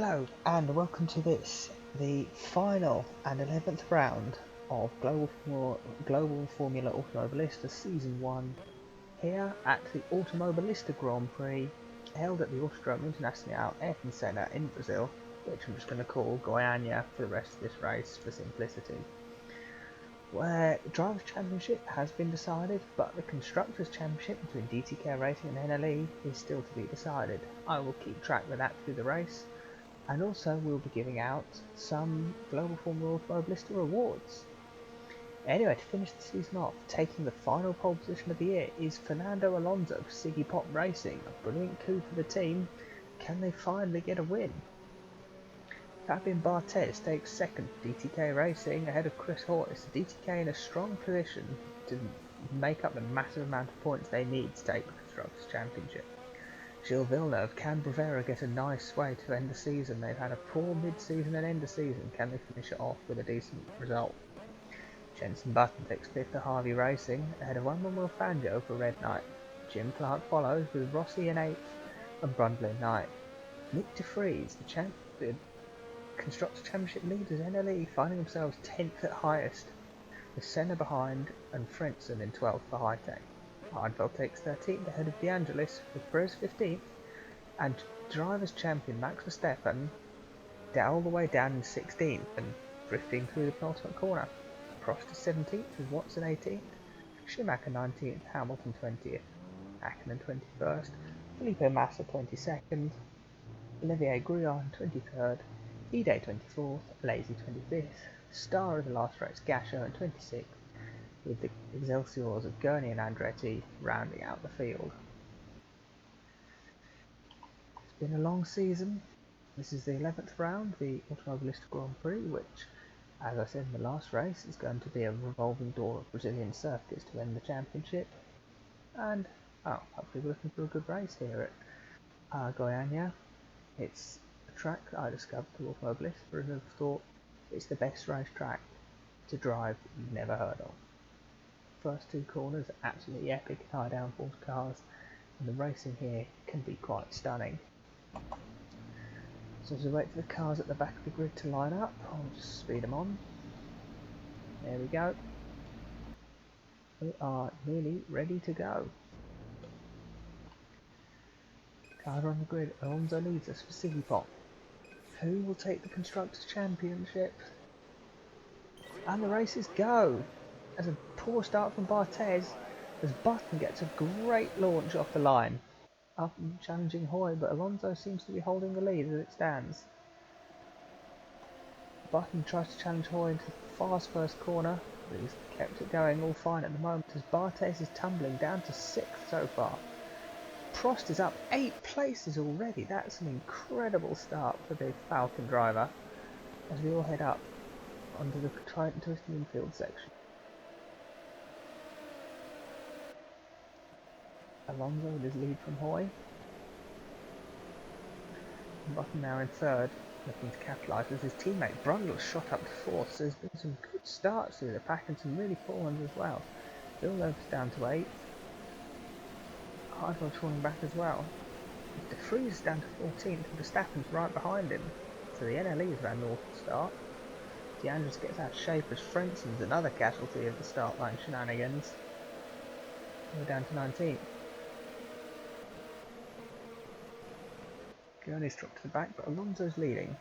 Hello and welcome to this, the final and 11th round of Global Formula Automobilista Season 1 here at the Automobilista Grand Prix held at the Autodrome Internacional Ayrton Senna in Brazil, which I'm just going to call Goiânia for the rest of this race for simplicity. Where the Drivers' Championship has been decided, but the Constructors Championship between DTK Racing and NLE is still to be decided. I will keep track with that through the race. And also we'll be giving out some Global Formula Automobilista awards. Anyway, to finish the season off, taking the final pole position of the year is Fernando Alonso for Siggy Pop Racing. A brilliant coup for the team. Can they finally get a win? Fabian Barthez takes second for DTK Racing ahead of Chris Hortis. DTK in a strong position to make up the massive amount of points they need to take the Constructors Championship. Gilles Villeneuve, can Rivera get a nice way to end the season? They've had a poor mid-season and end the season. Can they finish it off with a decent result? Jenson Button takes 5th at Harvey Racing, ahead of Will Fangio for Red Knight. Jim Clark follows with Rossi in 8th and Brundle in 9th. Nick de Vries, the Constructors Championship leaders NLE, finding themselves 10th at highest, with Senna behind and Frentzen in 12th for Hightech. Hardveld takes 13th ahead of De Angelis, with Perez 15th, and Drivers' Champion Max Verstappen all the way down in 16th and drifting through the penultimate corner. Prost is 17th with Watson 18th, Schumacher 19th, Hamilton 20th, Hakkinen 21st, Felipe Massa 22nd, Olivier Gouillard 23rd, Ide 24th, Lazy 25th, star of the last race Gasher in 26th, with the Excelsiors of Gurney and Andretti rounding out the field. It's been a long season. This is the 11th round, the Automobilista Grand Prix, which, as I said in the last race, is going to be a revolving door of Brazilian circuits to win the championship. And, hopefully we're looking for a good race here at Goiânia. It's a track that I discovered through Automobilista and have thought it's the best racetrack to drive you've never heard of. First two corners are absolutely epic, high downforce cars, and the racing here can be quite stunning. So as we wait for the cars at the back of the grid to line up, I'll just speed them on. There we go. We are nearly ready to go. Cars are on the grid. Alonso leads us for Siggy Pop. Who will take the Constructors Championship? And the races go! As a poor start from Barthez, as Button gets a great launch off the line, up and challenging Hoy, but Alonso seems to be holding the lead as it stands. Button tries to challenge Hoy into the fast first corner, but he's kept it going all fine at the moment as Barthez is tumbling down to 6th so far. Prost is up 8 places already. That's an incredible start for the Falcon driver as we all head up onto the twisted infield section. Alonso with his lead from Hoy. Button now in 3rd, looking to capitalise as his teammate Brundle shot up to 4th, so there's been some good starts through the pack and some really poor ones as well. Villeneuve's down to 8th. Hardwell falling back as well. De Vries is down to 14th and Verstappen's right behind him, so the NLE has ran an awful start. De Angelis gets out of shape as Frentzen's another casualty of the start line shenanigans. We're down to 19th. Gurney's dropped to the back, but Alonso's leading.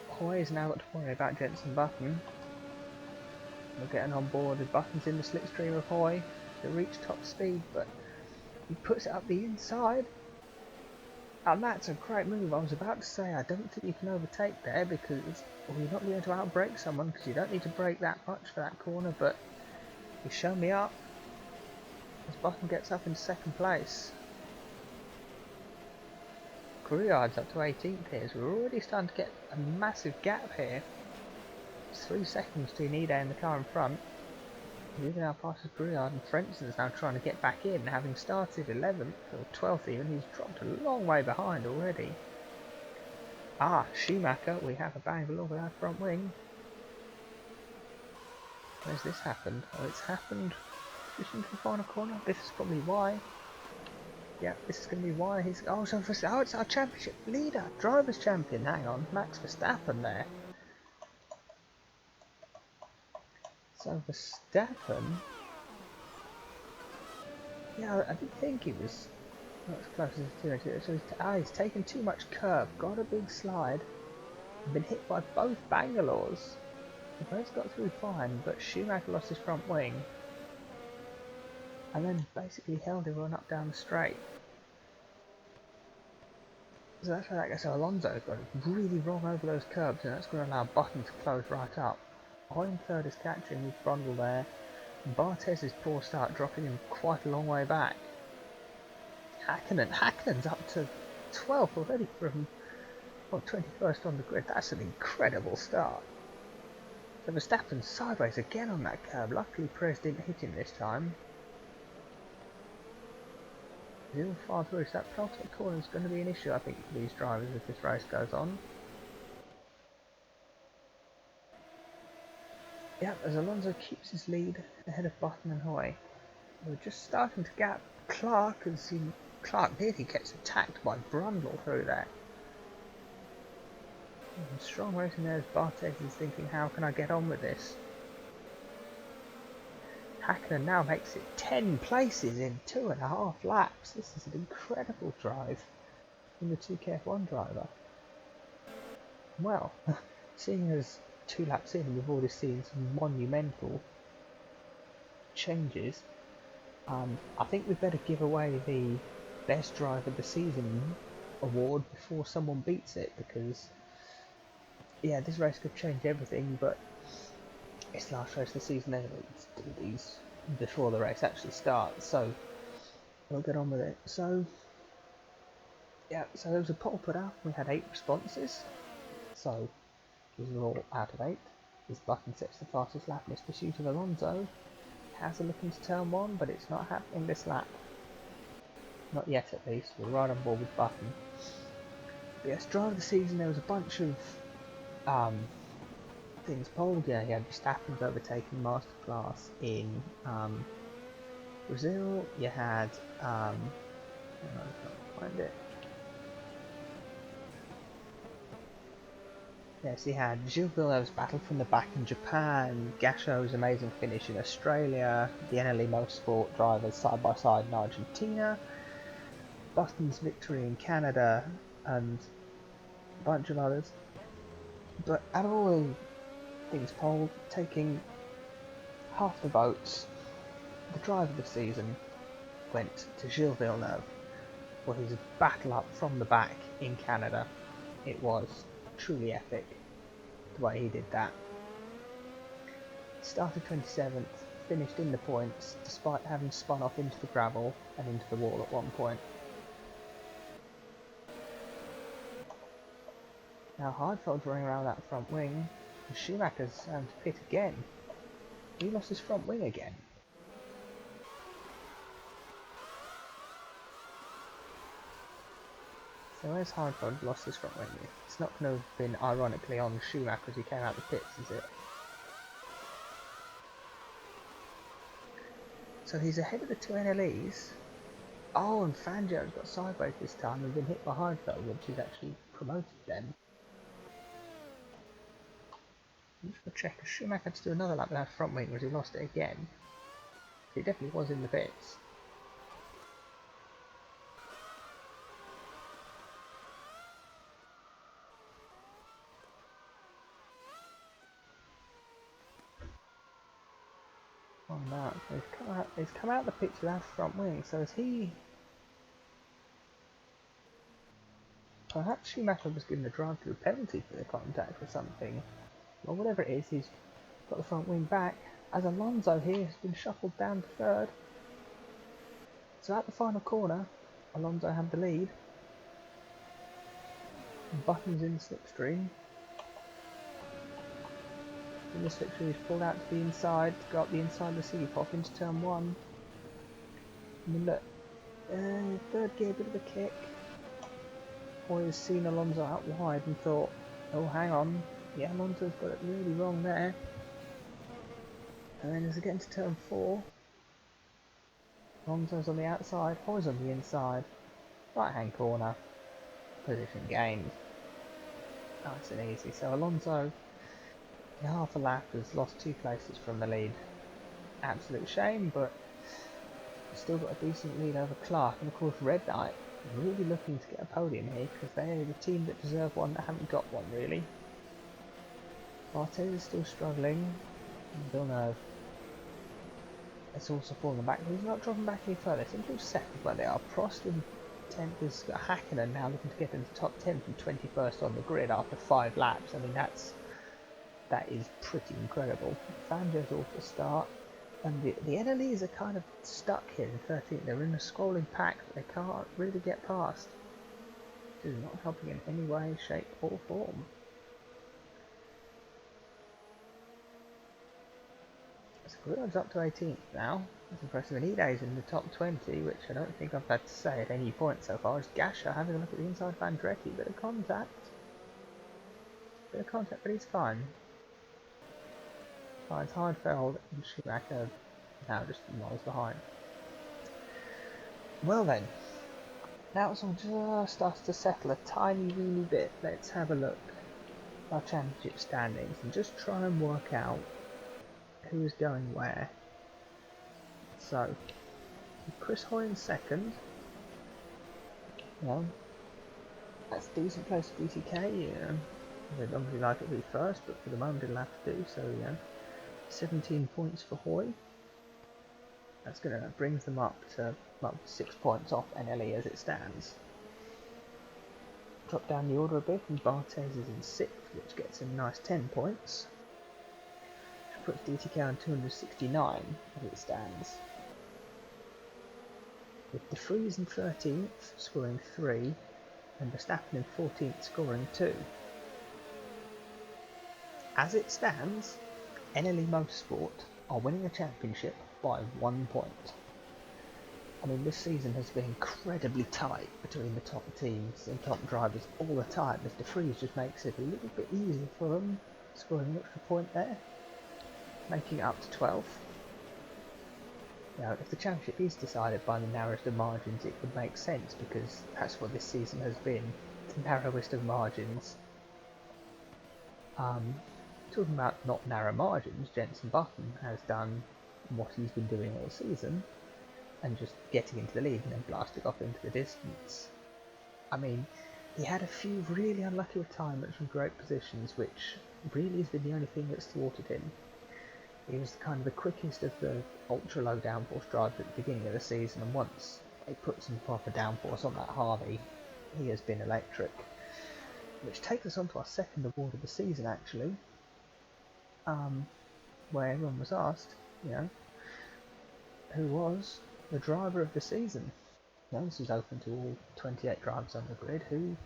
Hoy has now got to worry about Jenson Button. We're getting on board with Button's in the slipstream of Hoy to reach top speed, but he puts it up the inside. And that's a great move. I was about to say I don't think you can overtake there because you're not going to outbrake someone because you don't need to brake that much for that corner, but he's shown me up as Button gets up in 2nd place. Gouillard's up to 18th here, so we're already starting to get a massive gap here. It's 3 seconds to Ide in the car in front. He's now passes Gouillard and Frentzen's now trying to get back in, having started 11th or 12th even. He's dropped a long way behind already. Schumacher, we have a bang below with our front wing. Where's this happened? Oh, it's happened pushing to the final corner. This is probably why. Yeah, this is going to be why he's... Oh, it's our championship leader, driver's champion. Hang on, Max Verstappen there. So Verstappen... Yeah, I didn't think he was not as close as Tino. So he's taken too much curve, got a big slide, been hit by both Bangalores. The race got through fine, but Schumacher lost his front wing, and then basically held everyone up down the straight. So that's how that goes. So Alonso got it really wrong over those curbs, and that's going to allow Button to close right up. Owen third is catching with Brundle there. Bartez's poor start dropping him quite a long way back. Häkkinen's up to 12th already from 21st on the grid. That's an incredible start. So Verstappen sideways again on that curb. Luckily Perez didn't hit him this time. He's all far through, so that penultimate corner is going to be an issue, I think, for these drivers as this race goes on. Yep, as Alonso keeps his lead ahead of Button and Hoy. We're just starting to gap Clark, as Clark nearly gets attacked by Brundle through there. Strong racing there as Barthez is thinking, how can I get on with this? Häkkinen now makes it 10 places in 2.5 laps. This is an incredible drive from the 2KF1 driver. Well, seeing as 2 laps in we've already seen some monumental changes, I think we'd better give away the best drive of the season award before someone beats it, because yeah, this race could change everything, but it's the last race of the season anyway. Let's do these before the race actually starts, so we'll get on with it. So yeah, so there was a poll put out. We had 8 responses, so these are all out of 8. This Button sets the fastest lap in his pursuit of Alonso. Has a look into turn 1, but it's not happening this lap. Not yet, at least. We're right on board with Button. But yes, driver of the season, there was a bunch of things polled. Yeah, he had Verstappen's overtaking masterclass in Brazil. You had hang on, I can't find it. Yes, he had Gilles Villeneuve's battle from the back in Japan, Gasho's amazing finish in Australia, the NLE Motorsport drivers side by side in Argentina, Button's victory in Canada, and a bunch of others. But out of all the things polled, taking half the votes, the driver of the season went to Gilles Villeneuve for his battle up from the back in Canada. It was truly epic the way he did that. Started 27th, finished in the points despite having spun off into the gravel and into the wall at one point. Now Heidfeld's running around that front wing, and Schumacher's having to pit again. He lost his front wing again. So where's Heidfeld lost his front wing? It's not going to have been ironically on Schumacher as he came out of the pits, is it? So he's ahead of the 2 NLEs. Oh, and Fangio's got sideways this time and been hit by Heidfeld, which has actually promoted them. I'm just going to check if Schumacher had to do another lap without front wing, or has he lost it again? He definitely was in the pits. Oh no, he's come out the pits without front wing, so is he... Perhaps Schumacher was given a drive-through penalty for the contact or something. Or whatever it is, he's got the front wing back, as Alonso here has been shuffled down to 3rd. So at the final corner, Alonso had the lead. Button's in the slipstream. In the slipstream, he's pulled out to the inside, to go up the inside of the city pop into turn 1. And then look, 3rd gear, bit of a kick. Boy has seen Alonso out wide and thought, oh hang on, yeah, Alonso's got it really wrong there. And then as we get into turn 4, Alonso's on the outside, Hoy's on the inside, right hand corner, position gained. Nice and easy. So Alonso, in half a lap, has lost 2 places from the lead. Absolute shame, but still got a decent lead over Clark. And of course Red Knight really looking to get a podium here, because they're the team that deserve one that haven't got one really. Barthez is still struggling. Villeneuve it's also fallen back. He's not dropping back any further. Simply second where they are. Prost in 10th has got Hakkinen now looking to get into the top 10 from 21st on the grid after 5 laps. I mean that is pretty incredible. Fangio's off the start. And the NLEs are kind of stuck here in 13th. They're in a scrolling pack that they can't really get past. This is not helping in any way, shape or form. So Guillaume's up to 18th now. That's impressive. And Ide's in the top 20, which I don't think I've had to say at any point so far. Is Gasha having a look at the inside of Andretti. Bit of contact, but he's fine. Finds Heidfeld and Schumacher now just miles behind. Well then, now it's all just starts to settle a tiny weeny bit. Let's have a look at our championship standings and just try and work out who is going where. So, Chris Hoy in second. Well, that's a decent place for BTK. Yeah. They'd obviously like it to be first, but for the moment it'll have to do so. Yeah, 17 points for Hoy. That's gonna brings them up to 6 points off NLE as it stands. Drop down the order a bit, and Barthez is in 6th, which gets him a nice 10 points. Which puts DTK on 269 as it stands. With De Vries in 13th, scoring 3, and Verstappen in 14th, scoring 2. As it stands, NLE Motorsport are winning the championship by 1 point. I mean, this season has been incredibly tight between the top teams and top drivers all the time. As De Vries just makes it a little bit easier for them, scoring an extra point there, making it up to 12th. Now, if the championship is decided by the narrowest of margins, it would make sense, because that's what this season has been, the narrowest of margins. Talking about not narrow margins, Jenson Button has done what he's been doing all season, and just getting into the lead and then blasting off into the distance. I mean, he had a few really unlucky retirements from great positions, which really has been the only thing that's thwarted him. He was kind of the quickest of the ultra low downforce drivers at the beginning of the season, and once they put some proper downforce on that Harvey, he has been electric. Which takes us on to our second award of the season, actually, where everyone was asked, who was the driver of the season. Now, this is open to all 28 drivers on the grid. Who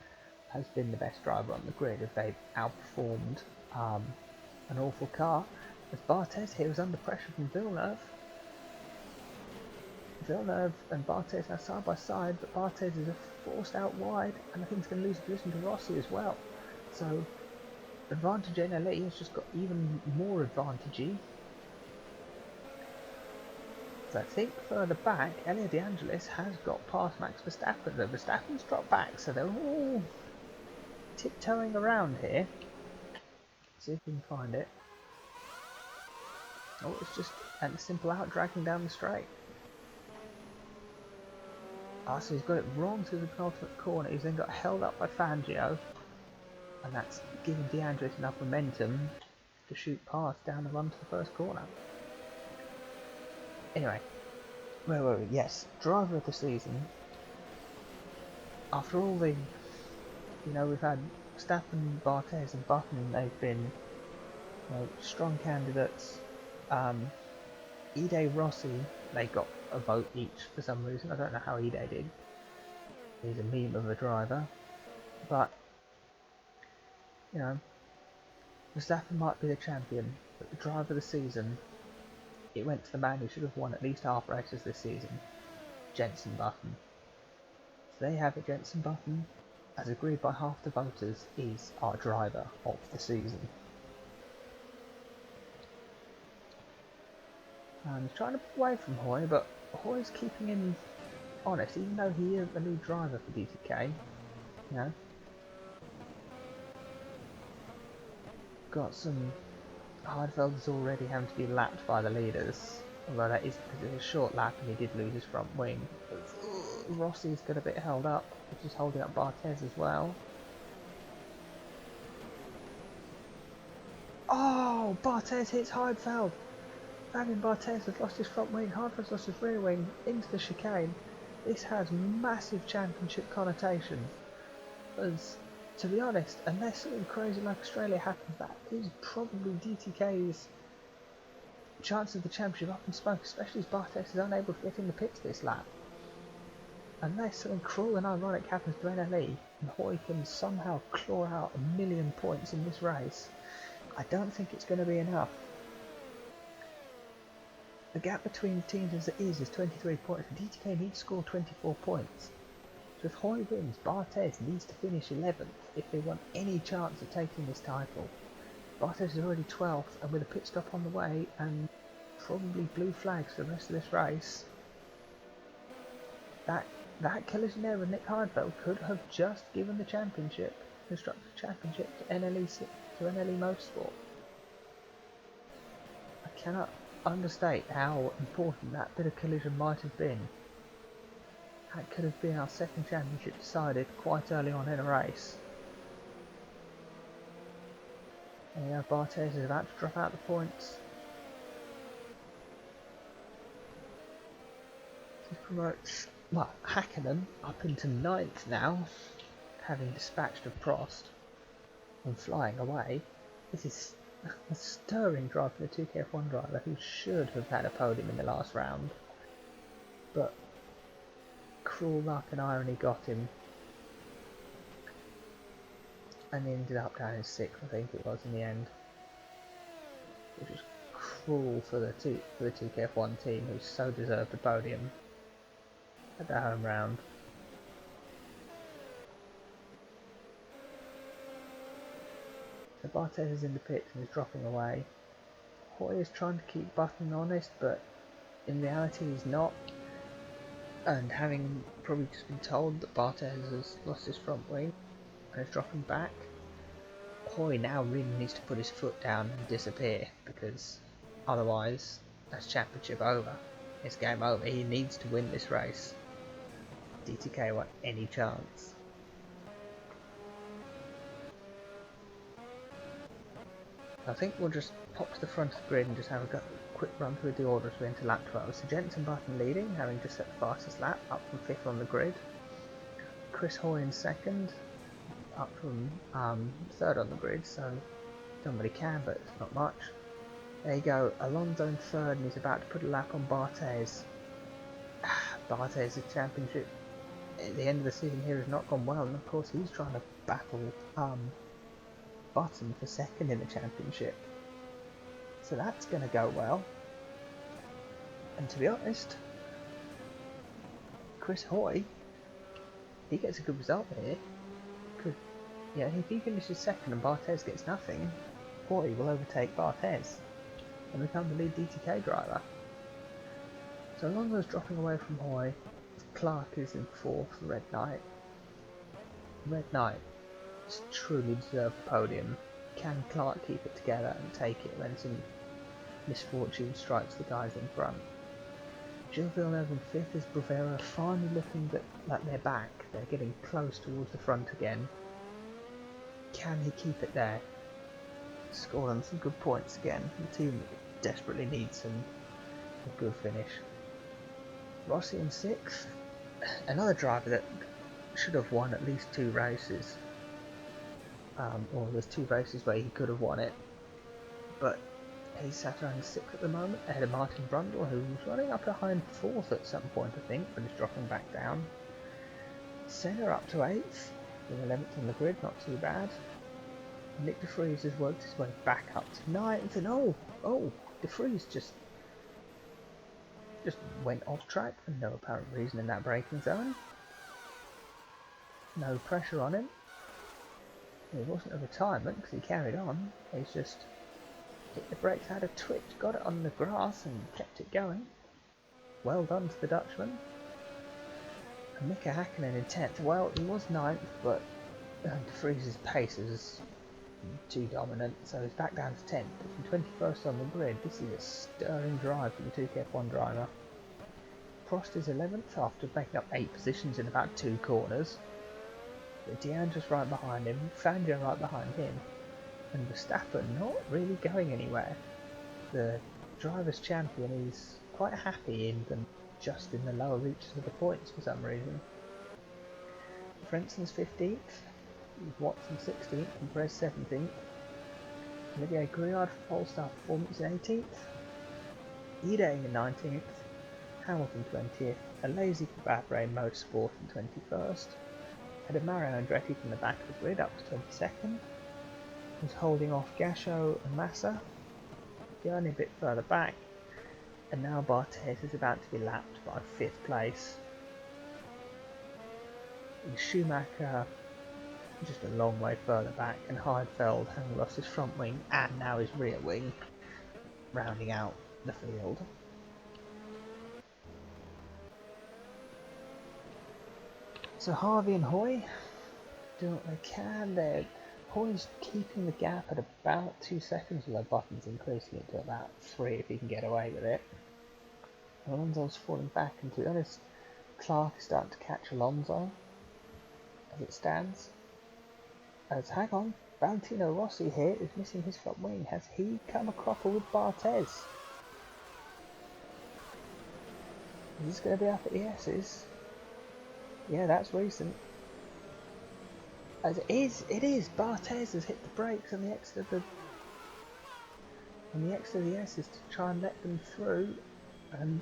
has been the best driver on the grid if they've outperformed an awful car? As Barthez here was under pressure from Villeneuve. Villeneuve and Barthez now side by side, but Barthez is forced out wide, and I think he's going to lose a position to Rossi as well. So, advantage NLE has just got even more advantagey. So I think further back, Elio De Angelis has got past Max Verstappen, though Verstappen's dropped back, so they're all tiptoeing around here. Let's see if we can find it. Oh, it's just a simple out dragging down the straight. So he's got it wrong through the penultimate corner. He's then got held up by Fangio, and that's giving De Angelis enough momentum to shoot past down the run to the first corner. Anyway, where were we? Yes, driver of the season. After all the, we've had Verstappen, Barthez and Button, they've been strong candidates. Ide, Rossi, they got a vote each for some reason. I don't know how Ide did. He's a meme of a driver. But, Verstappen might be the champion, but the driver of the season, it went to the man who should have won at least half races this season, Jenson Button. So there you have it, Jenson Button, as agreed by half the voters, is our driver of the season. And he's trying to pull away from Hoy, but Hoy's keeping him honest, even though he isn't the new driver for DTK. You know, got some Heidfeld's already having to be lapped by the leaders, although that is because it's a short lap and he did lose his front wing. But Rossi's got a bit held up, which is holding up Barthez as well. Oh, Barthez hits Heidfeld. Fabian Barthez has lost his front wing, Heidfeld's lost his rear wing into the chicane. This has massive championship connotation. As, to be honest, unless something crazy like Australia happens, that is probably DTK's chance of the championship up in smoke, especially as Barthez is unable to get in the pits this lap. Unless something cruel and ironic happens to NLE and Hoy can somehow claw out 1,000,000 points in this race, I don't think it's going to be enough. The gap between teams as it is 23 points, and DTK needs to score 24 points. So if Hoy wins, Barthez needs to finish 11th if they want any chance of taking this title. Barthez is already 12th, and with a pit stop on the way and probably blue flags for the rest of this race, that collision there with Nick Heidfeld could have just given the championship, Constructors Championship, to NLE Motorsport. I cannot understate how important that bit of collision might have been. That could have been our second championship decided quite early on in a race. And yeah, Barthez is about to drop out the points. This promotes, well, Hakkinen up into 9th now, having dispatched of Prost and flying away. This is a stirring drive for the 2KF1 driver who should have had a podium in the last round. But cruel luck and irony got him, and he ended up down in 6th, I think it was in the end, which is cruel for the 2KF1 team, who so deserved a podium at the home round. So Barthez is in the pits and is dropping away. Hoy is trying to keep Button honest, but in reality he's not. And having probably just been told that Barthez has lost his front wing and is dropping back, Hoy now really needs to put his foot down and disappear, because otherwise that's championship over. It's game over. He needs to win this race. DTK want any chance. I think we'll just pop to the front of the grid and just have a quick run through the order as we enter lap 12. So Jensen Button leading, having just set the fastest lap, up from 5th on the grid. Chris Hoy in 2nd, up from 3rd on the grid, so done what he can, but it's not much. There you go, Alonso in 3rd, and he's about to put a lap on Barthez. Barthez, the championship at the end of the season here has not gone well, and of course he's trying to battle Button for 2nd in the championship, so that's going to go well. And to be honest, Chris Hoy, he gets a good result here. Yeah, if he finishes 2nd and Barthez gets nothing, Hoy will overtake Barthez and become the lead DTK driver. So Alonso's dropping away from Hoy. Clark is in 4th for Red Knight. Red Knight truly deserve the podium. Can Clark keep it together and take it when some misfortune strikes the guys in front? Gilles Villeneuve in 5th is Rivera, finally looking like they're back. They're getting close towards the front again. Can he keep it there? Score them some good points again. The team desperately needs a good finish. Rossi in 6th, another driver that should have won at least 2 races. Or there's 2 races where he could have won it, but he's sat around 6th at the moment, ahead of Martin Brundle, who was running up behind 4th at some point, I think, but is dropping back down. Senna up to 8th, with 11th on the grid, not too bad. Nick De Vries has worked his way back up to 9th, and oh, De Vries just went off track for no apparent reason in that braking zone. No pressure on him. It wasn't a retirement because he carried on. He's just hit the brakes, had a twitch, got it on the grass and kept it going. Well done to the Dutchman. And Mika Hakkinen in 10th. Well, he was 9th, but De Vries's pace was too dominant, so he's back down to 10th. But from 21st on the grid, this is a stirring drive for the 2KF1 driver. Prost is 11th after making up 8 positions in about 2 corners. Deandre's right behind him, Fangio right behind him, and Verstappen not really going anywhere. The driver's champion is quite happy just in the lower reaches of the points for some reason. Frenson's 15th, Watson 16th, and Perez 17th. Olivier Grouillard for Polestar Performance in 18th. Ide in 19th. Hamilton 20th. Alesi for Bahrain Motorsport in 21st. Had Mario Andretti from the back of the grid up to 22nd. He's holding off Gasho and Massa. Only a bit further back. And now Barthez is about to be lapped by 5th place. And Schumacher just a long way further back, and Heidfeld having lost his front wing and now his rear wing, rounding out the field. So Harvey and Hoy doing what they can. Hoy's keeping the gap at about 2 seconds, although Button's increasing it to about 3 if he can get away with it. Alonso's falling back, and to be honest, Clark is starting to catch Alonso as it stands. Hang on, Valentino Rossi here is missing his front wing. Has he come a cropper with Barthez? Is this going to be up at the S's? Yeah, that's recent. As it is. Barthez has hit the brakes on the exit of the S's to try and let them through, and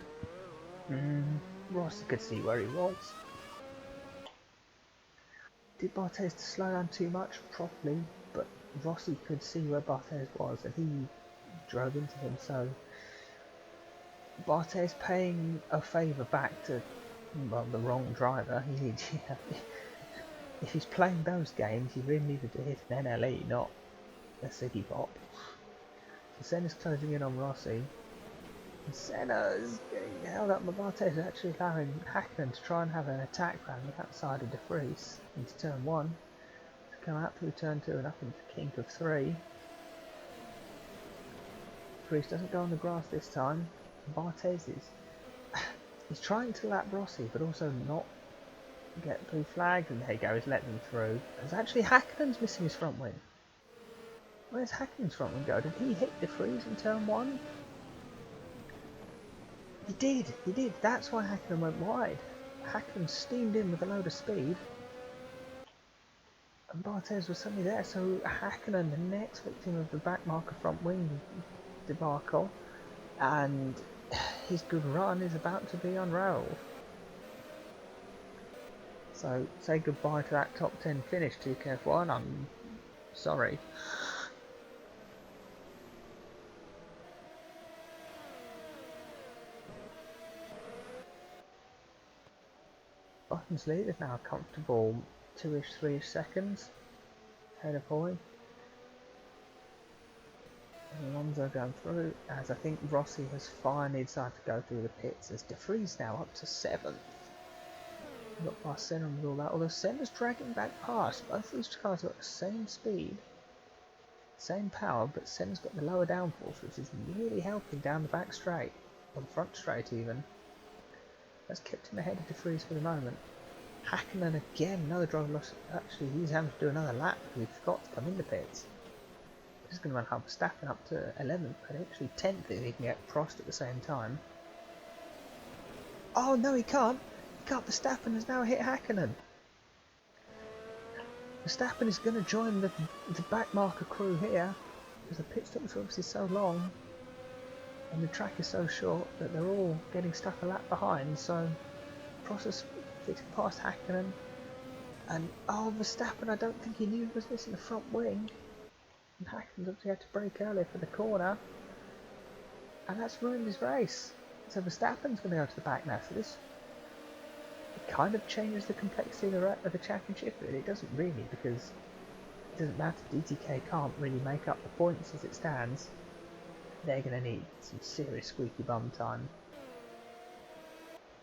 Rossi could see where he was. Did Barthez slow down too much? Probably, but Rossi could see where Barthez was, and he drove into him. So Barthez paying a favour back to the wrong driver. If he's playing those games, he really needed to hit an NLE, not a City Pop. So Senna's closing in on Rossi. And Senna is getting held up by Barthez, actually allowing Hakkinen to try and have an attack round the outside of De Vries into turn 1. To come out through turn 2 and up into the kink of 3. De Vries doesn't go on the grass this time. Barthez he's trying to lap Rossi, but also not get blue flagged, and there you go, he's let them through. There's actually Hakkinen's missing his front wing. Where's Hakkinen's front wing go? Did he hit De Vries in turn 1? He did. That's why Hakkinen went wide. Hakkinen steamed in with a load of speed, and Barthez was suddenly there. So Hakkinen, the next victim of the back marker front wing debacle, and his good run is about to be unraveled. So say goodbye to that top 10 finish, 2KF1. I'm sorry. Button's lead is now a comfortable 2-ish, 3-ish seconds ahead of Hoy. Alonso going through, as I think Rossi has finally decided to go through the pits, as De Vries now up to 7th. Not past Senna with all that, although Senna's dragging back past. Both these cars have got the same speed, same power, but Senna's got the lower downforce, which is really helping down the back straight, or the front straight even. That's kept him ahead of De Vries for the moment. Hakkinen again, another driver loss. Actually, he's having to do another lap because he forgot to come in the pits. He's going to run Verstappen up to 11th, but actually 10th if he can get Prost at the same time. Oh no, he can't. Verstappen has now hit Hakkinen. Verstappen is going to join the back marker crew here, because the pit stop is obviously so long and the track is so short that they're all getting stuck a lap behind. So Prost is fixing past Hakkinen, and Verstappen, I don't think he knew he was missing the front wing, and Hakkinen's obviously had to brake earlier for the corner, and that's ruined his race. So Verstappen's going to go to the back now. So this kind of changes the complexity of the championship, but it doesn't really, because it doesn't matter. DTK can't really make up the points as it stands. They're going to need some serious squeaky bum time.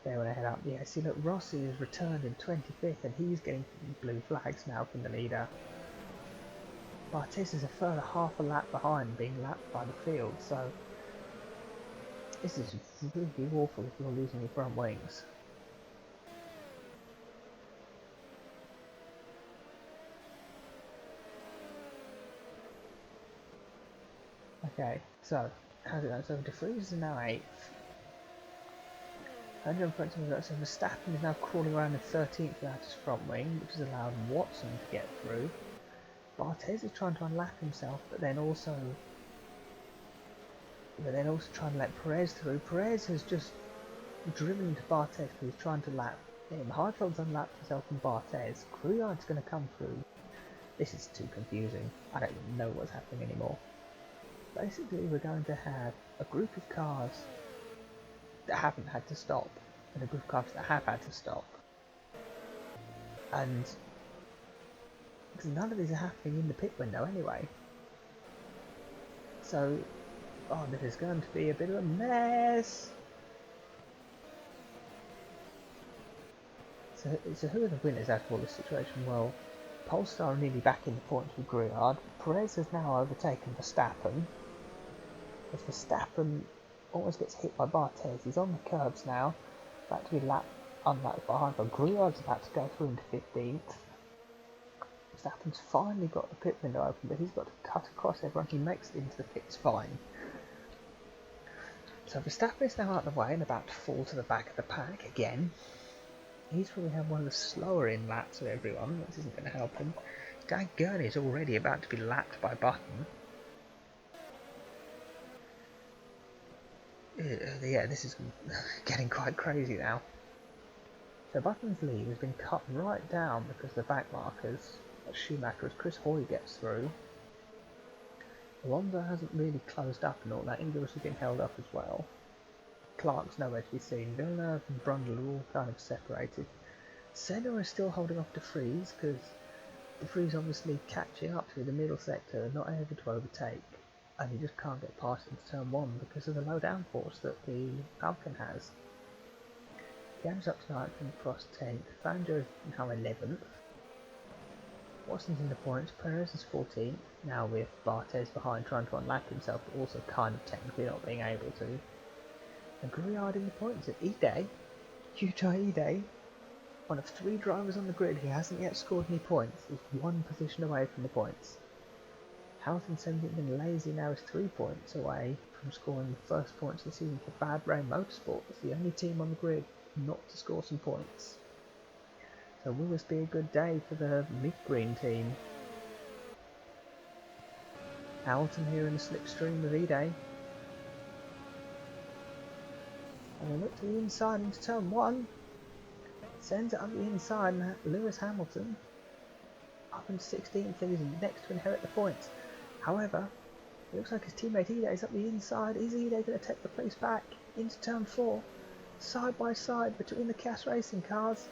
They want to head up. Yeah, see, look, Rossi has returned in 25th, and he's getting blue flags now from the leader. Bartes is a further half a lap behind, being lapped by the field, so this is really awful if you're losing your front wings. Okay, so how's it going? So De Vries is now 8th. 120 minutes, so Verstappen is now crawling around in 13th without his front wing, which has allowed Watson to get through. Bartes is trying to unlap himself, but then also trying to let Perez through. Perez has just driven into Bartes because he's trying to lap him. Heidfeld's unlapped himself from Bartes. Gruyard's going to come through. This is too confusing. I don't know what's happening anymore. Basically, we're going to have a group of cars that haven't had to stop, and a group of cars that have had to stop. And because none of these are happening in the pit window anyway. So, oh, this is going to be a bit of a mess. So who are the winners out of all this situation? Well, Polestar are nearly back in the points with Gruyard. Perez has now overtaken Verstappen. As Verstappen almost gets hit by Bartes, he's on the curbs now, about to be unlapped behind, but Gruyard's about to go through into 15th. Verstappen's finally got the pit window open, but he's got to cut across everyone. He makes it into the pits fine. So Verstappen is now out of the way and about to fall to the back of the pack again. He's probably had one of the slower in laps of everyone, which isn't going to help him. Dan Gurney is already about to be lapped by Button. Yeah, this is getting quite crazy now. So Button's lead has been cut right down because of the back markers. Schumacher as Chris Hoy gets through. Alonso hasn't really closed up and all that. Ingles has been held up as well. Clark's nowhere to be seen. Villeneuve and Brundle are all kind of separated. Senna is still holding off De Vries because De Vries obviously catching up through the middle sector, not able to overtake, and he just can't get past into turn 1 because of the low downforce that the Falcon has. Pian's up to 9th and Prost 10th. Fangio is now 11th. Watson's in the points. Perez is 14th, now with Bartes behind trying to unlap himself, but also kind of technically not being able to. And Gruyard in the points at E-Day, Utah E-Day, one of 3 drivers on the grid who hasn't yet scored any points, is 1 position away from the points. Hamilton 17th and Lazy now is 3 points away from scoring the first points of the season for Bad Brain Motorsport. It's the only team on the grid not to score some points. So will this be a good day for the mid-green team? Hamilton here in the slipstream of E-Day. And they look to the inside into turn 1. Sends it up the inside, and Lewis Hamilton up into 16th, and he's next to inherit the points. However, it looks like his teammate E-Day is up the inside. Is E-Day going to take the place back into turn 4? Side by side between the Cass Racing cars.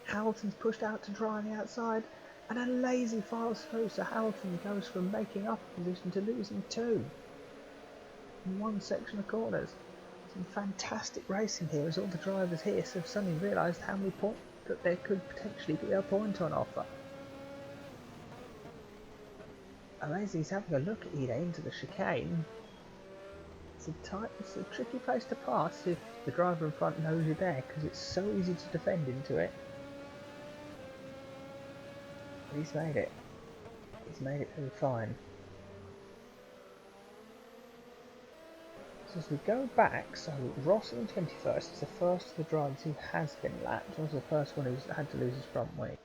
Hamilton's pushed out to dry on the outside, and a Lazy files through, so Hamilton goes from making up a position to losing 2 in 1 section of corners. Some fantastic racing here as all the drivers here have suddenly realised how many points that there could potentially be a point on offer. Lazy's having a look at E-Day into the chicane. It's a tricky place to pass if the driver in front knows you're there, because it's so easy to defend into it. But he's made it. He's made it through fine. So as we go back, so Ross in 21st is the first of the drivers who has been lapped. He was the first one who's had to lose his front wing.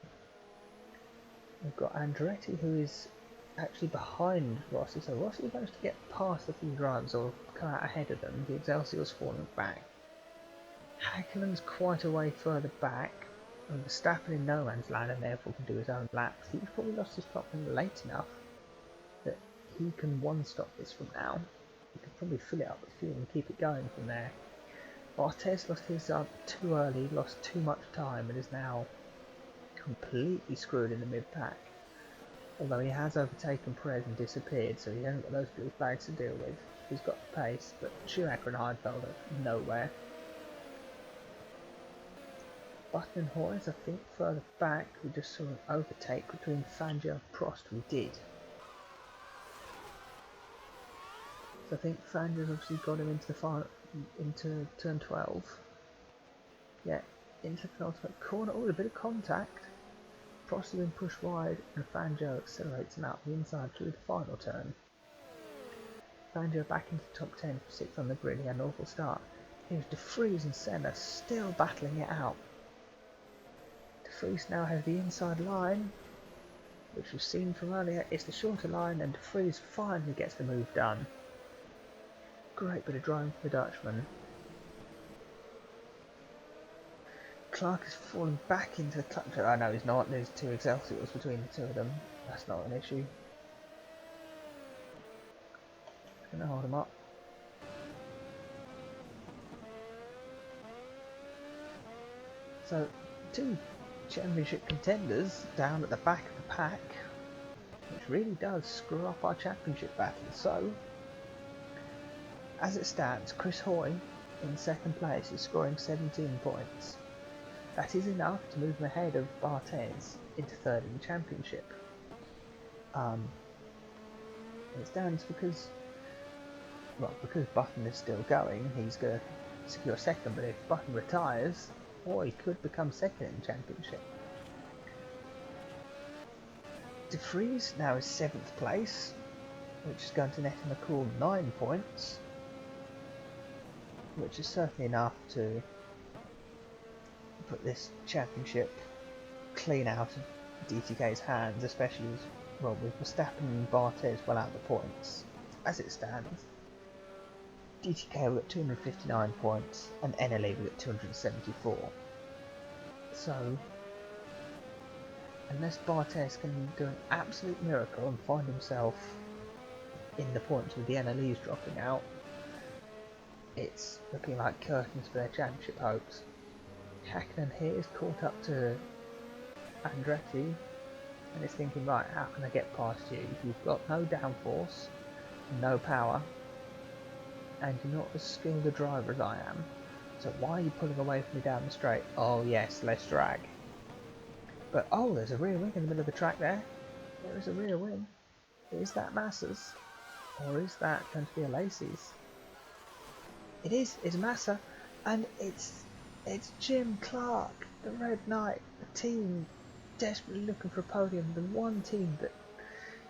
We've got Andretti, who is actually behind Rossi, so Rossi managed to get past a few drivers or come out ahead of them. The Excelsior's falling back. Häkkönen's quite a way further back, and Verstappen in no man's land and therefore can do his own laps. He's probably lost his front wing late enough that he can one-stop this from now. He can probably fill it up with fuel and keep it going from there. Bartes lost his up too early, lost too much time, and is now completely screwed in the mid-pack. Although he has overtaken Perez and disappeared, so he hasn't got those blue flags to deal with. He's got the pace, but Schumacher and Heidfeld are nowhere. Button and Hoyes, I think further back we just saw an overtake between Fangio and Prost. We did. So I think Fangio's obviously got him into the final, into turn 12. Yeah, into the penultimate corner. Oh, a bit of contact. Prost has been pushed wide and Fangio accelerates him out the inside through the final turn. Fangio back into the top 10 for 6th on the grid. He had an awful start. Here's De Vries and Senna still battling it out. De Vries now has the inside line, which we've seen from earlier. It's the shorter line, and De Vries finally gets the move done. Great bit of driving for the Dutchman. Clark is falling back into the clutch. Oh no, he's not. There's 2 Excelsiors between the 2 of them. That's not an issue. Just gonna hold him up. So, 2 championship contenders down at the back of the pack, which really does screw up our championship battle. So, as it stands, Chris Hoy in 2nd place is scoring 17 points. That is enough to move him ahead of Barthez into 3rd in the championship. It stands because Button is still going, he's going to secure 2nd, but if Button retires, Hoy could become 2nd in the championship. De Vries now is 7th place, which is going to net him a cool 9 points, which is certainly enough to put this championship clean out of DTK's hands, especially as, well, with Verstappen and Barthez well out of the points. As it stands, DTK will get 259 points and NLE will get 274. So, unless Barthez can do an absolute miracle and find himself in the points with the NLEs dropping out, it's looking like curtains for their championship hopes. Hakkinen here is caught up to Andretti and is thinking, right, how can I get past you? You've got no downforce, no power, and you're not as skilled a driver as I am, so why are you pulling away from me down the straight? Oh yes, less drag. But oh, there's a rear wing in the middle of the track there. There is a rear wing. Is that Massa's? Or is that going to be a Lacey's? It is, it's Massa, and it's Jim Clark, the Red Knight, the team desperately looking for a podium, the one team that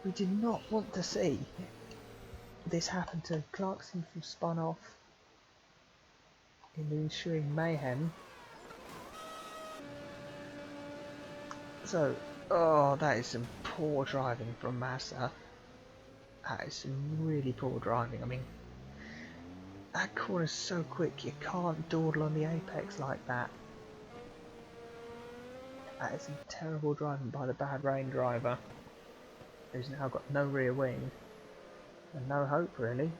we did not want to see this happen to. Clark seems to have spun off in the ensuing mayhem. So, oh, that is some poor driving from Massa. That is some really poor driving. I mean, that corner is so quick, you can't dawdle on the apex like that. That is some terrible driving by the bad rain driver, who's now got no rear wing and no hope really.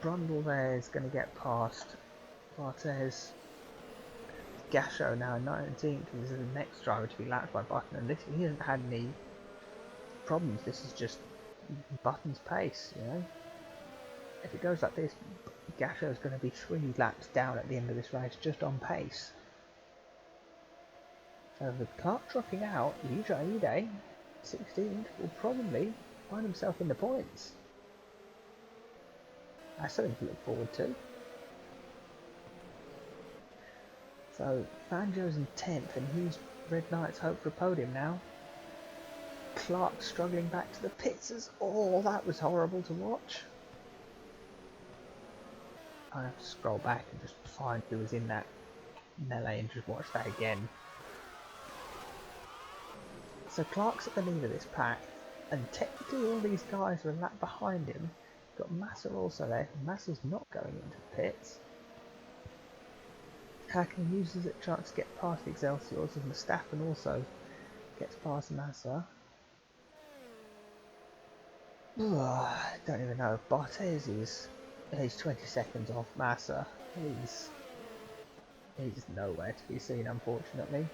Brundle there is going to get past Barthez. Gasho now in 19th, this is the next driver to be lapped by Button, and he hasn't had any problems. This is just Button's pace, you know. If it goes like this, Gasho is going to be 3 laps down at the end of this race just on pace. So with Clark dropping out, Yuja 16th, will probably find himself in the points. That's something to look forward to. So Fangio's in 10th, and he's Red Knight's hope for a podium now. Clark struggling back to the pits as, oh, that was horrible to watch. I have to scroll back and just find who was in that melee and just watch that again. So Clark's at the lead of this pack, and technically all these guys are a lap behind him. Got Massa also there. Massa's not going into the pits. Hakkinen uses the chance to get past the Excelsiors, and Verstappen also gets past Massa. I don't even know. Barthez is, he's 20 seconds off Massa. He's nowhere to be seen, unfortunately.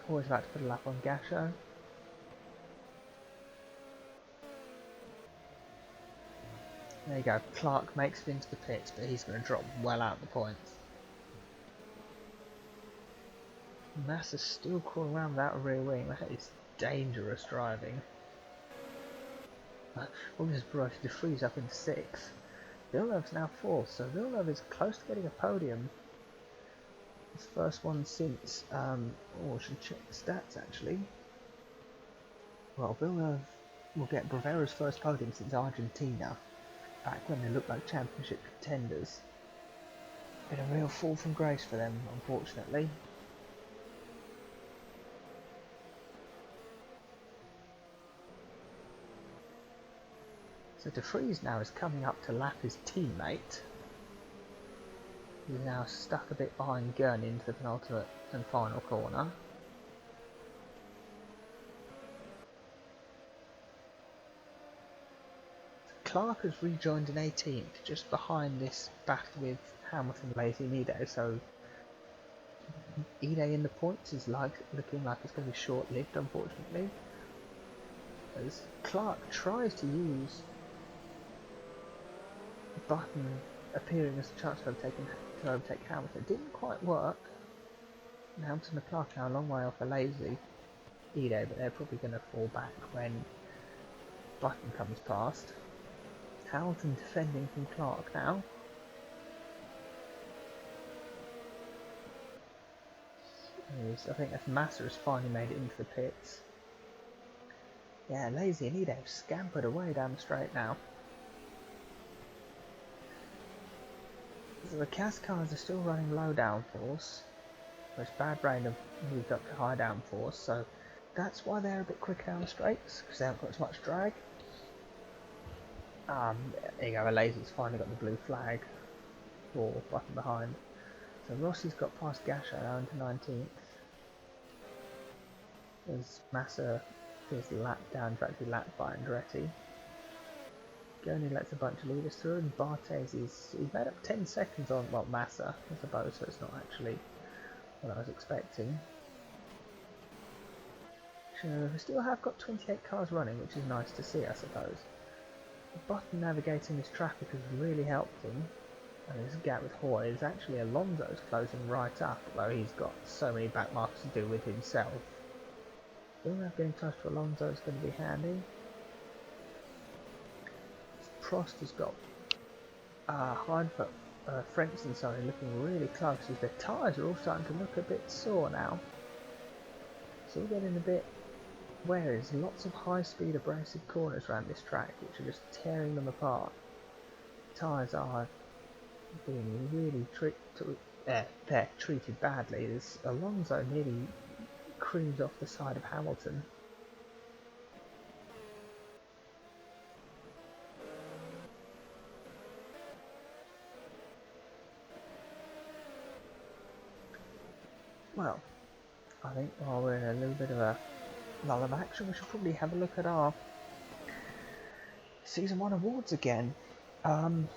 Always about to put a lap on Gasho. There you go, Clark makes it into the pits, but he's going to drop well out the points. Massa's still crawling around without a rear wing. That is dangerous driving. All this brought De Vries up into 6th. Villeneuve's now 4th, so Villeneuve is close to getting a podium. His first one since, I should check the stats actually. Well, Villeneuve will get Rivera's first podium since Argentina, back when they looked like championship contenders. Been a real fall from grace for them, unfortunately. So De Vries now is coming up to lap his teammate. He's now stuck a bit behind Gurney into the penultimate and final corner. Clark has rejoined in 18th, just behind this battle with Hamilton, Lazy and Ide, so Ide in the points is looking like it's going to be short-lived, unfortunately. As Clark tries to use Button appearing as a chance to overtake Hamilton. It didn't quite work. Hamilton and Clark are a long way off a Lazy Ide, but they're probably going to fall back when Button comes past. Hamilton defending from Clark now. I think that's Massa has finally made it into the pits. Yeah, Lazy and Ide have scampered away down the straight now. So the CAS cars are still running low downforce, whereas Bad Brain have moved up to high downforce, so that's why they're a bit quicker down the straights, because they haven't got as much drag. There you go, Lazy's finally got the blue flag for Button behind. So Rossi's got past Gasha now into 19th. As Massa is lapped down, practically lapped by Andretti. Gurney lets a bunch of leaders through, and Barthez he's made up 10 seconds on, well, Massa, I suppose, so it's not actually what I was expecting. So we still have got 28 cars running, which is nice to see, I suppose. Button navigating this traffic has really helped him, and this gap with Hoy is actually Alonso's closing right up, although he's got so many back markers to do with himself. Villeneuve getting close to Alonso is going to be handy. Prost has got Hindfoot, Frentzen, sorry, looking really close as their tyres are all starting to look a bit sore now. So we're getting a bit wary. There's lots of high-speed abrasive corners around this track which are just tearing them apart. Tyres are being really treated badly. There's Alonso nearly cruised off the side of Hamilton. Well, I think while we're in a little bit of a lull of action, we should probably have a look at our Season 1 awards again. Something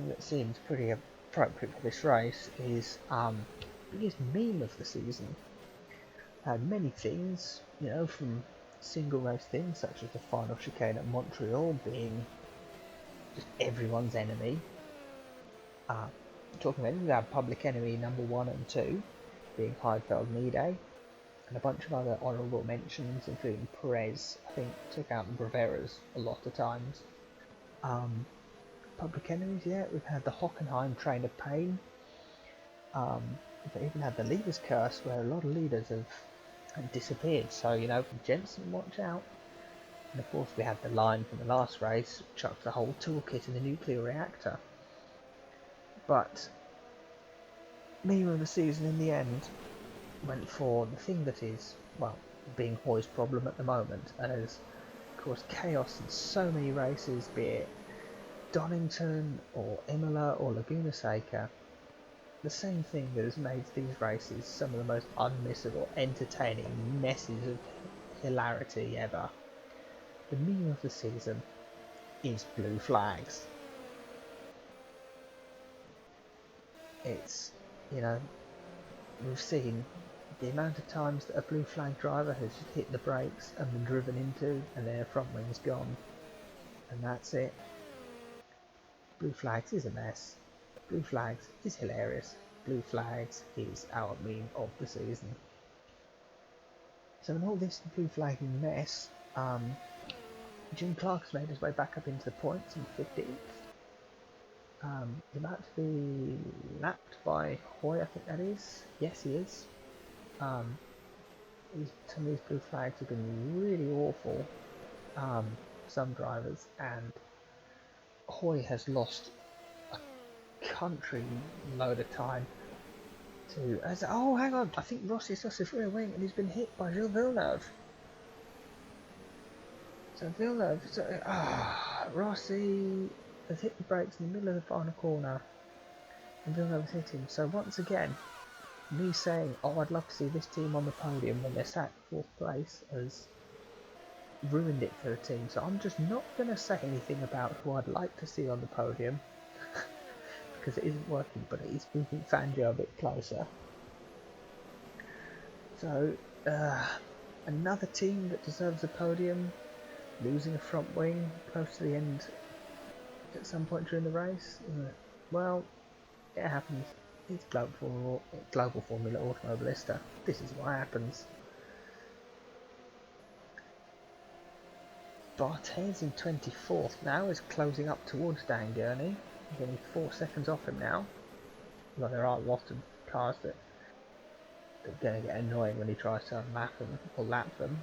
that seems pretty appropriate for this race is biggest meme of the season. Many things, you know, from single race things such as the final chicane at Montreal being just everyone's enemy. Talking about it, we have public enemy number 1 and 2 being Heidfeld and Ide, and a bunch of other honourable mentions including Perez, I think, took out Rivera's a lot of times. Public enemies, yeah, we've had the Hockenheim Train of Pain. We've even had the Leaders Curse, where a lot of leaders have disappeared, so, you know, Jensen, watch out. And of course we had the line from the last race, chucked the whole toolkit in the nuclear reactor. But meme of the season in the end went for the thing that is, well, being Hoy's problem at the moment, and has caused chaos in so many races, be it Donington or Imola or Laguna Seca. The same thing that has made these races some of the most unmissable, entertaining messes of hilarity ever. The meme of the season is blue flags. It's, you know, we've seen the amount of times that a blue flag driver has just hit the brakes and been driven into, and their front wing's gone, and that's it. Blue flags is a mess. Blue flags is hilarious. Blue flags is our meme of the season. So in all this blue flagging mess, Jim Clark's made his way back up into the points in 15th. He's about to be lapped by Hoy, I think that is. Yes, he is. Some of these blue flags have been really awful. Some drivers, and Hoy has lost a country load of time to. Oh, hang on! I think Rossi's lost his rear wing and he's been hit by Gilles Villeneuve. So Villeneuve, Rossi has hit the brakes in the middle of the final corner, and Villeneuve has hit him. So once again, me saying, "Oh, I'd love to see this team on the podium" when they're sat 4th place has ruined it for the team. So I'm just not going to say anything about who I'd like to see on the podium because it isn't working, but it is moving Fangio a bit closer. So another team that deserves a podium, losing a front wing close to the end at some point during the race. Well, it happens. It's global Formula Automobilista. This is what happens. Barthez in 24th now is closing up towards Dan Gurney. He's only 4 seconds off him now. Well, there are lots of cars that are going to get annoying when he tries to unlap them or lap them.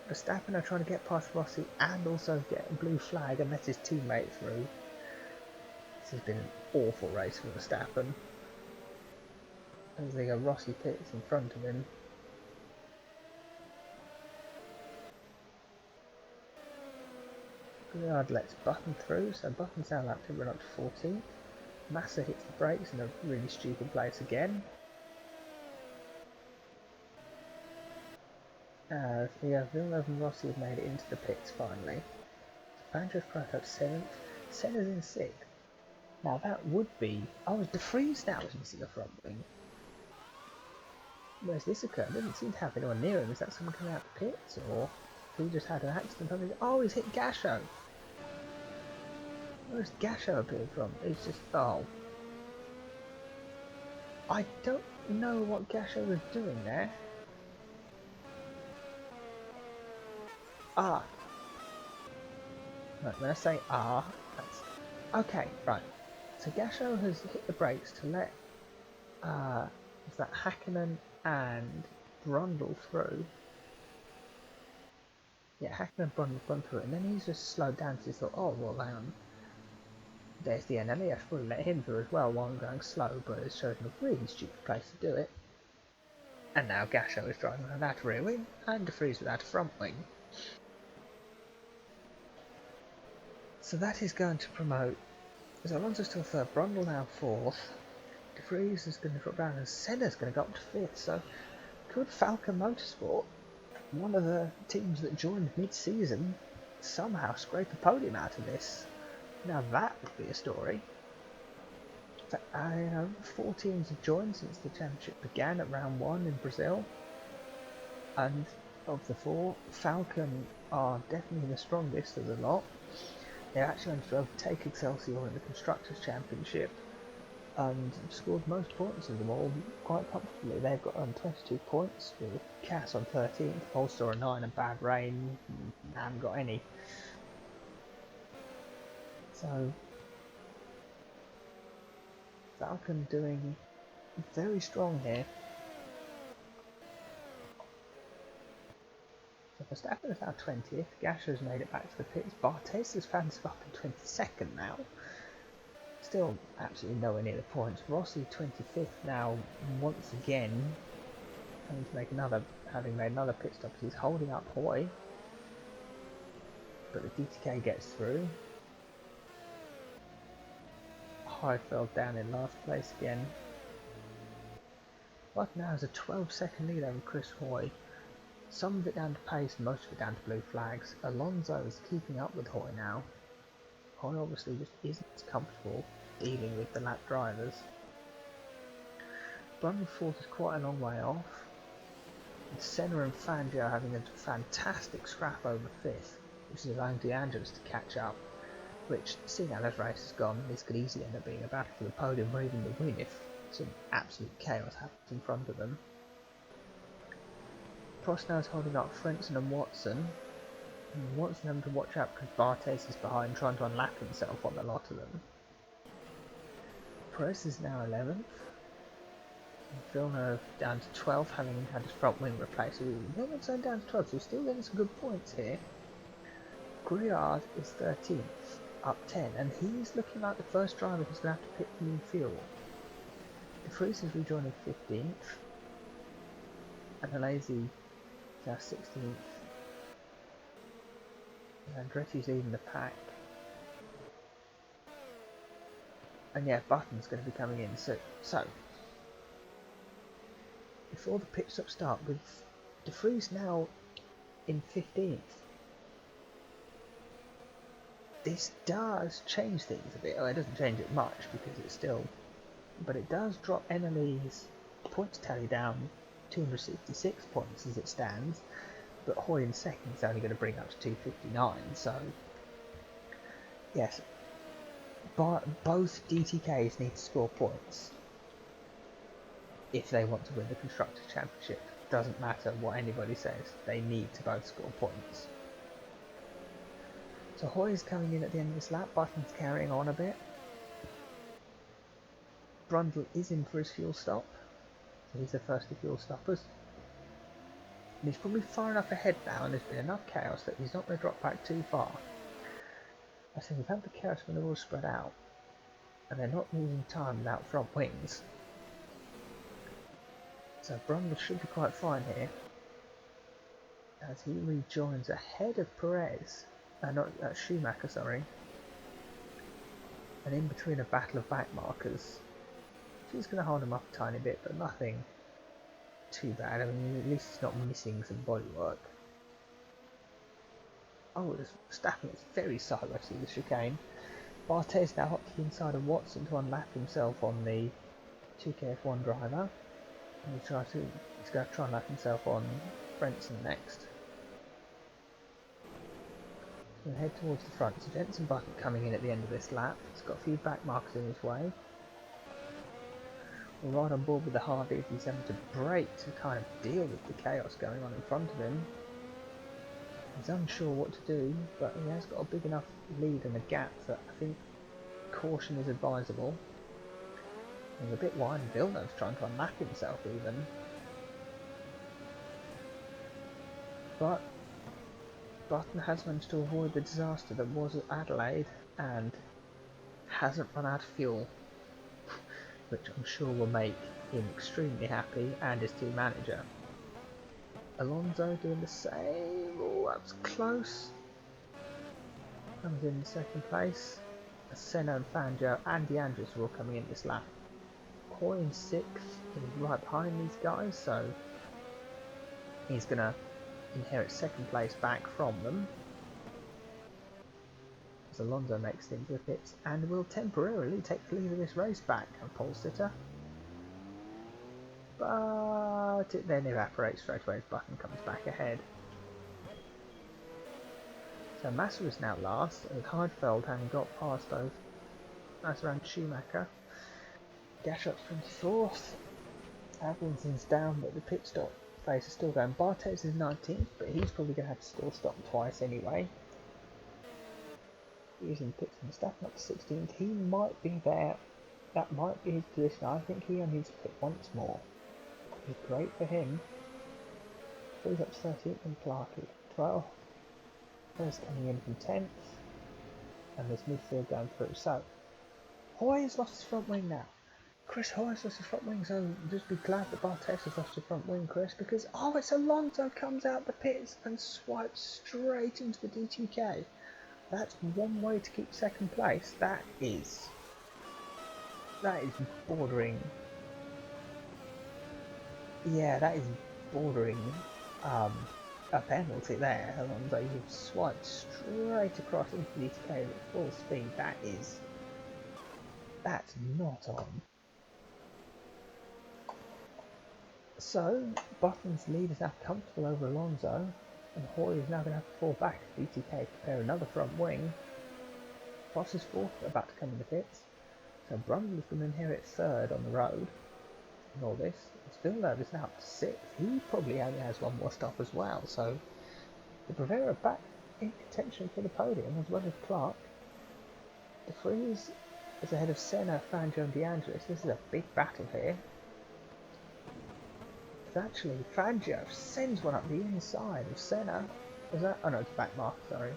Verstappen are trying to get past Rossi and also get a blue flag and let his teammate through. This has been an awful race for Verstappen. As they go, Rossi pits in front of him. Goddard lets Button through, so Button's now lapped him, run up to 14th. Massa hits the brakes in a really stupid place again. Villeneuve and Rossi have made it into the pits finally. Fangio's crashed out 7th. Senna's in 6th. Now that would be... Oh, De Vries now is missing a front wing. Where's this occurred? It doesn't seem to have anyone near him. Is that someone coming out the pits, or he just had an accident? Oh, he's hit Gasho. Where's Gasho appeared from? It's just... Oh. I don't know what Gasho was doing there. Right, when I say that's... Okay, right. So Gasho has hit the brakes to let is that Hakkinen and Brundle through. Yeah, Hakkinen and Brundle gone through it, and then he's just slowed down because he thought, oh well, hang on. There's the NLE, I should probably let him through as well while I'm going slow, but it's showing a really stupid place to do it. And now Gasho is driving without a rear wing, and De Vries without a front wing. So that is going to promote... So Alonso's still 3rd, Brundle now 4th, De Vries is going to drop down, and Senna's going to go up to 5th. So could Falcon Motorsport, one of the teams that joined mid-season, somehow scrape a podium out of this? Now that would be a story. So, 4 teams have joined since the championship began at round 1 in Brazil, and of the 4, Falcon are definitely the strongest of the lot. They actually managed to overtake Excelsior in the Constructors Championship and scored most points of them all quite comfortably. They've got 22 points, with Cass on 13th, Polestar on 9, and Bad Rain haven't got any. So Falcon doing very strong here. So Verstappen is now 20th, Gasho's made it back to the pits, Barthez has found himself up in 22nd now. Still absolutely nowhere near the points. Rossi 25th now, once again, having made another pit stop. He's holding up Hoy, but the DTK gets through. Heidfeld down in last place again. What now has a 12-second lead over Chris Hoy. Some of it down to pace, most of it down to blue flags. Alonso is keeping up with Hoy now. Hoy obviously just isn't as comfortable dealing with the lap drivers. Brundle 4th is quite a long way off. And Senna and Fangio are having a fantastic scrap over 5th, which is allowing De Angelis to catch up. which, seeing how this race has gone, this could easily end up being a battle for the podium or even the win if some absolute chaos happens in front of them. Prost now is holding up Frentzen and Watson. And Watson having to watch out because Bartes is behind, trying to unlap himself on the lot of them. Perez is now 11th. Villeneuve down to 12th, having had his front wing replaced. Villeneuve's only down to 12th, so we're still getting some good points here. Griard is 13th, up 10, and he's looking like the first driver who's going to have to pit for new fuel. De Vries is rejoining 15th, and Alesi is now 16th. Andretti's leading the pack. And yeah, Button's going to be coming in soon. So, before the pit stop start, with De Vries now in 15th, this does change things a bit. Oh, it doesn't change it much because it's still, but it does drop Eneli's points tally down 266 points as it stands. But Hoy in second is only going to bring up to 259. So yes, both DTKs need to score points if they want to win the Constructors Championship. Doesn't matter what anybody says, they need to both score points. So Hoy is coming in at the end of this lap, Button's carrying on a bit. Brundle is in for his fuel stop, so he's the first of fuel stoppers. And he's probably far enough ahead now, and there's been enough chaos that he's not going to drop back too far. I think we've had the chaos when they're all spread out, and they're not losing time without front wings. So Brundle should be quite fine here, as he rejoins ahead of Perez. Not Schumacher, sorry. And in between a battle of back markers, she's going to hold him up a tiny bit, but nothing too bad. I mean, at least he's not missing some bodywork. Oh, Verstappen is very sideways through the chicane. Bartes now up to the inside of Watson to unlap himself on the 2KF1 driver. And he's going to try and lap himself on Frentzen next. We'll head towards the front. So Jenson Button coming in at the end of this lap. He's got a few back markers in his way. We're right on board with the Hardy. He's having to brake to kind of deal with the chaos going on in front of him. He's unsure what to do, but he has got a big enough lead and a gap that I think caution is advisable. He's a bit wide, and Villeneuve's trying to unlap himself even. But Button has managed to avoid the disaster that was at Adelaide and hasn't run out of fuel, which I'm sure will make him extremely happy and his team manager. Alonso doing the same. Oh, that was close. Comes in second place. Senna and Fangio and De Andres are all coming in this lap. Hoy in 6th is right behind these guys, so he's going to inherit second place back from them. As Alonso makes things with pits and will temporarily take the lead of this race back, a pole sitter. But it then evaporates straight away as Button comes back ahead. So Massa is now last, with Heidfeld having got past both Massa and Schumacher. Gashup's 24th. Adamson's down, but the pit stop phase is still going. Bartes is 19th, but he's probably going to have to still stop twice anyway. He's in pits and Verstappen up to 16th. He might be there. That might be his position. I think he only needs to pit once more. Which is great for him. He's up to 13th and Clark is 12th. There's coming in from 10th. And there's midfield going through. So, Hoy has lost his front wing now. Chris Hoy has lost his front wing, so just be glad that Bartes has lost his front wing, Chris, because it's Alonso comes out the pits and swipes straight into the DTK. That's one way to keep second place. That is bordering. Yeah, that is bordering a penalty there. Alonso, you've swiped straight across into the DTK at full speed. That's not on. So, Button's lead is now comfortable over Alonso, and Hoy is now going to have to fall back to DTK to prepare another front wing. Prost is fourth, about to come in the pits. So Brundle is going to inherit third on the road and all this. Villeneuve is now up to sixth. He probably only has one more stop as well. So the Rivera back in contention for the podium as well as Clark. De Vries is ahead of Senna, Fangio and De Angelis. This is a big battle here. It's actually Fangio sends one up the inside of Senna. Is that? Oh no, it's back mark, sorry.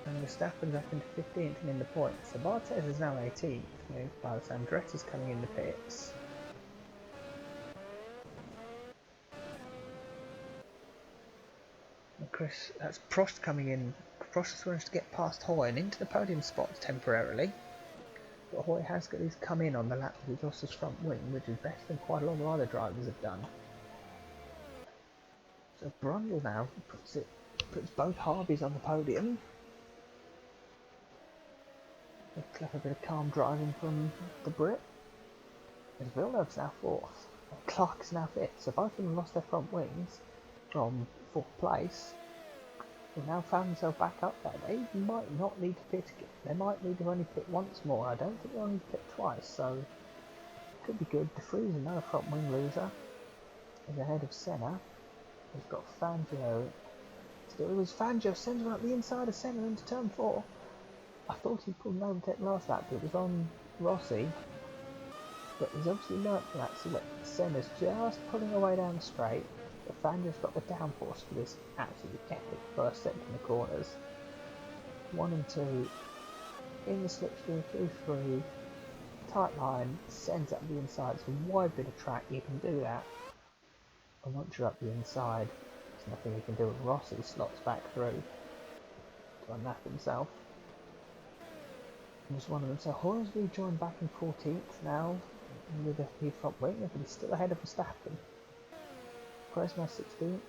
And Verstappen's up into 15th and in the points. So Bartes is now 18th with by the time Andretti's coming in the pits. And that's Prost coming in. Prost has managed to get past Hoy and into the podium spots temporarily. But Hoy has got his come in on the lap with lost his front wing, which is better than quite a lot of other drivers have done. So Brundle now puts both Harveys on the podium. A clever bit of calm driving from the Brit. As Villeneuve's now fourth, and Clark is now fifth. So both of them lost their front wings from fourth place. They've now found themselves back up there. They might not need to pit again. They might need to only pit once more. I don't think they'll need to pit twice, so it could be good. De Vries, another front wing loser, is ahead of Senna. He's got Fangio. Still, it was Fangio sends one up the inside of Senna into turn 4. I thought he pulled an overtake last lap, but it was on Rossi. But he's obviously learnt from that, so look, Senna's just pulling away down the straight. But Fangio's got the downforce for this absolutely epic first sector in the corners. 1 and 2, in the slipstream, 2-3, tight line, sends up the inside. It's a wide bit of track, you can do that. And once you're up the inside, there's nothing you can do. Rossi slots back through to unlap himself. And just one of them. So Hoy's rejoined back in 14th now with a new front wing, but he's still ahead of Verstappen. Perez now 16th.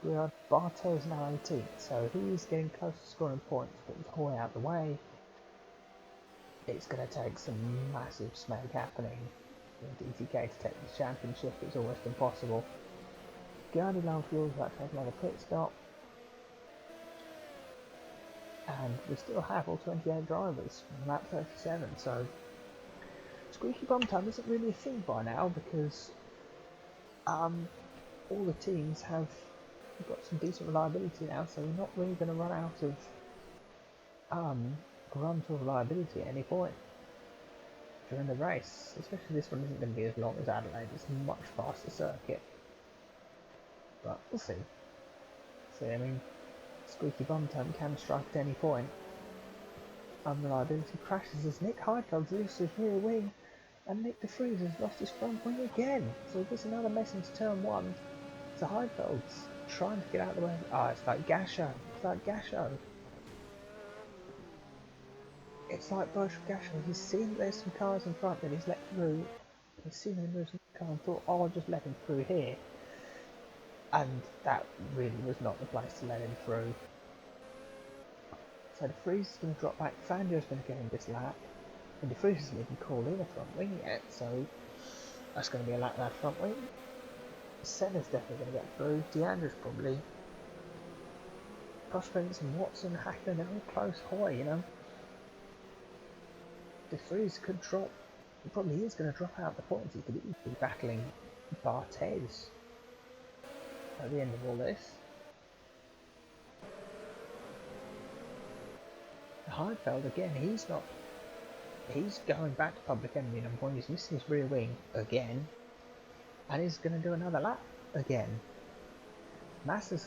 We are Bartes now 18th, so he's getting close to scoring points, but with Hoy out of the way, it's going to take some massive smeg happening for DTK to take the championship. It's almost impossible. Gurney Landfuel's about to have another pit stop. And we still have all 28 drivers from lap 37, so squeaky bum time isn't really a thing by now because all the teams have got some decent reliability now, so we're not really going to run out of run to reliability at any point during the race. Especially this one isn't going to be as long as Adelaide, it's a much faster circuit. But we'll see. I mean, squeaky bum time can strike at any point. Unreliability crashes as Nick Heidfeld loses his rear wing, and Nick De Vries has lost his front wing again. So there's another mess into turn 1. So Heidfeld's trying to get out of the way. It's like Gasho. It's like Bertram Gasho. He's seen that there's some cars in front that he's let through. He's seen him move some car and thought, I'll just let him through here. And that really was not the place to let him through. So De Vries is going to drop back. Fangio's going to get him this lap. And De Vries hasn't even called in a front wing yet, so that's going to be a lap that front wing. Senna's definitely going to get through. DeAndre's probably. Prosperints and Watson, Hackman, they're all close. Hoy, you know. De Vries could drop. He probably is going to drop out the points. He could be battling Bartes at the end of all this. Heidfeld again, he's going back to public enemy number 1. He's missing his rear wing again, and he's going to do another lap again. Massa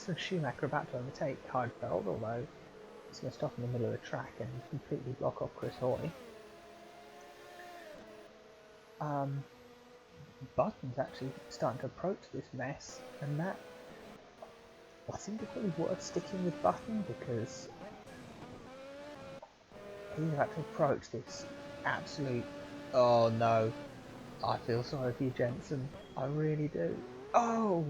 and Schumacher are about to overtake Heidfeld, although he's going to stop in the middle of the track and completely block off Chris Hoy. Button's actually starting to approach this mess, and that, I think it's probably worth sticking with Button because he's about to approach this absolute, oh no, I feel sorry for you, Jensen, I really do. I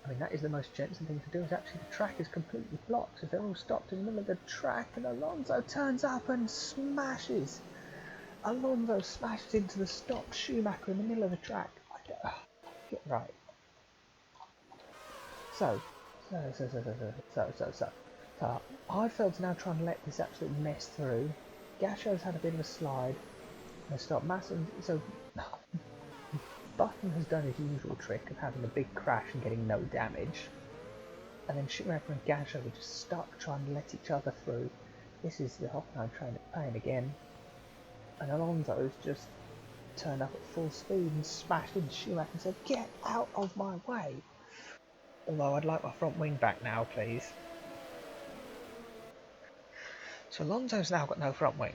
mean, that is the most Jensen thing to do, is actually the track is completely blocked, so they're all stopped in the middle of the track and Alonso turns up and smashes Alonso smashed into the stopped Schumacher in the middle of the track. Get right. So, Heidfeld's now trying to let this absolute mess through. Gasho's had a bit of a slide. And stop Masson. So, Button has done his usual trick of having a big crash and getting no damage. And then Schumacher and Gasho were just stuck trying to let each other through. This is the Hoffenheim train at pain again. And Alonso's just turned up at full speed and smashed into Schumacher and said, "Get out of my way!" Although I'd like my front wing back now, please. So Alonso's now got no front wing.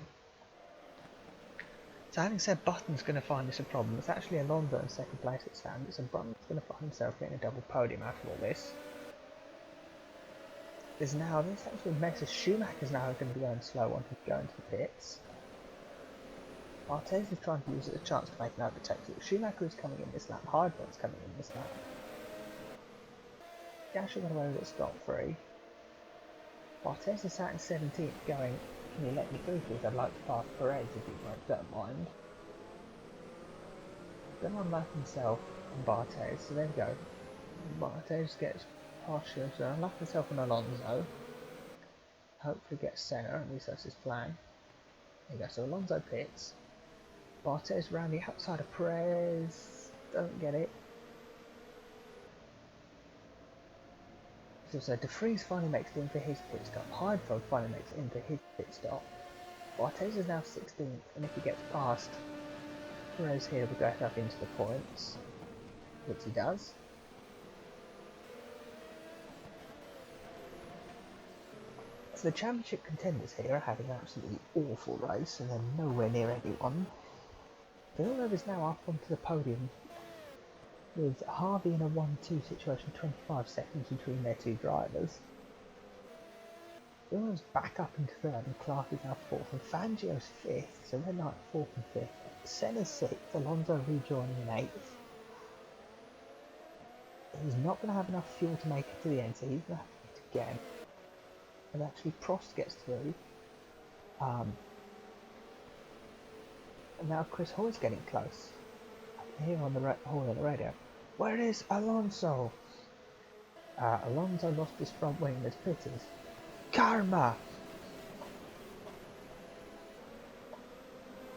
So having said Button's going to find this a problem, it's actually Alonso in second place at standard, so Button's going to find himself getting a double podium after all this. There's now this actually messes. Schumacher's now going to be going slow on to go into the pits. Barthez is trying to use it as a chance to make an overtake. So Schumacher is coming in this lap, Heidfeld's coming in this lap. Gasher got away with it scot-free. Barthez is sat in 17th going, "Can you let me through please? I'd like to pass Perez if you don't mind." Then unlock himself on Barthez, so there we go. Barthez gets past Schumacher, unlock himself on Alonso. Hopefully gets Senna, at least that's his plan. There you go, so Alonso pits. Barthez round the outside of Perez, don't get it. So De Vries finally makes it in for his pit stop. Heidfeld finally makes it in for his pit stop. Barthez is now 16th, and if he gets past Perez here, we'll go up into the points, which he does. So the championship contenders here are having an absolutely awful race, and they're nowhere near anyone. Villeneuve is now up onto the podium with Harvey in a 1-2 situation, 25 seconds between their two drivers. Villeneuve's back up into third, and Clark is now fourth, and Fangio's fifth, so they're now at fourth and fifth. Senna's sixth, Alonso rejoining in eighth. He's not going to have enough fuel to make it to the end, so he's going to have to pit again. And actually Prost gets through. And now Chris Hoy's getting close. I can hear on the Hoy on the radio, "Where is Alonso?" Alonso lost his front wing, there's pitters. Karma!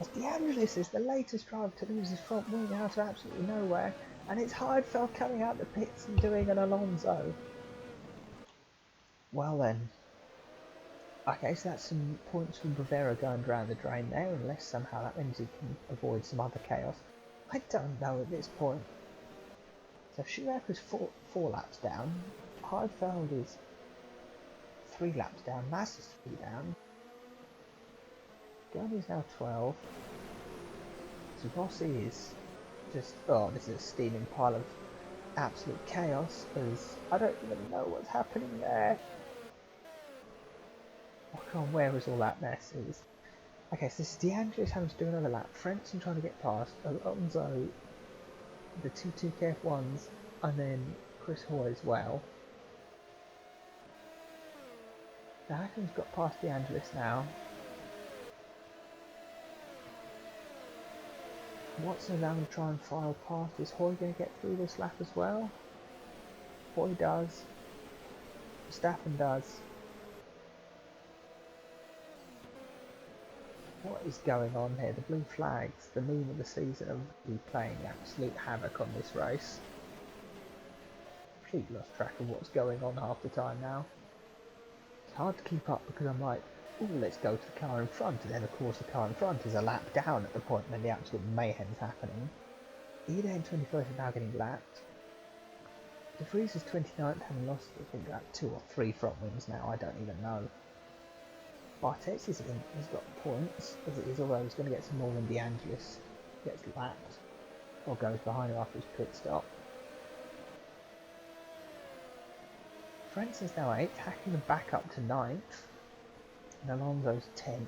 As De Angelis is the latest driver to lose his front wing out of absolutely nowhere, and it's Heidfeld coming out the pits and doing an Alonso. Well then. Okay, so that's some points from Rivera going around the drain there, unless somehow that means he can avoid some other chaos. I don't know at this point. So Schumacher's four laps down, Heidfeld is 3 laps down, Massa's 3 down, Gurney's now 12, so Rossi is just, oh, this is a steaming pile of absolute chaos, as I don't even know what's happening there. Oh, come on, where was all that mess? Okay, so this is De Angelis having to do another lap, Frentzen trying to get past, Alonso, the two KF1s, and then Chris Hoy as well. Now Hackham's got past De Angelis now. Watson now going to try and file past. Is Hoy going to get through this lap as well? Hoy does. Verstappen does. What is going on here? The blue flags, the meme of the season, are really playing absolute havoc on this race. Completely lost track of what's going on half the time now. It's hard to keep up because I'm like, oh, let's go to the car in front, and then of course the car in front is a lap down at the point when the absolute mayhem's happening. Ida in 21st is now getting lapped. De Vries is 29th, having lost, I think, about 2 or 3 front wings now, I don't even know. Barthez is in, he's got points, as it is, although he's going to get some more than De Angelis gets lapped, or goes behind him after his pit stop. Frentzen's now 8th, hacking them back up to 9th, and Alonso's 10th,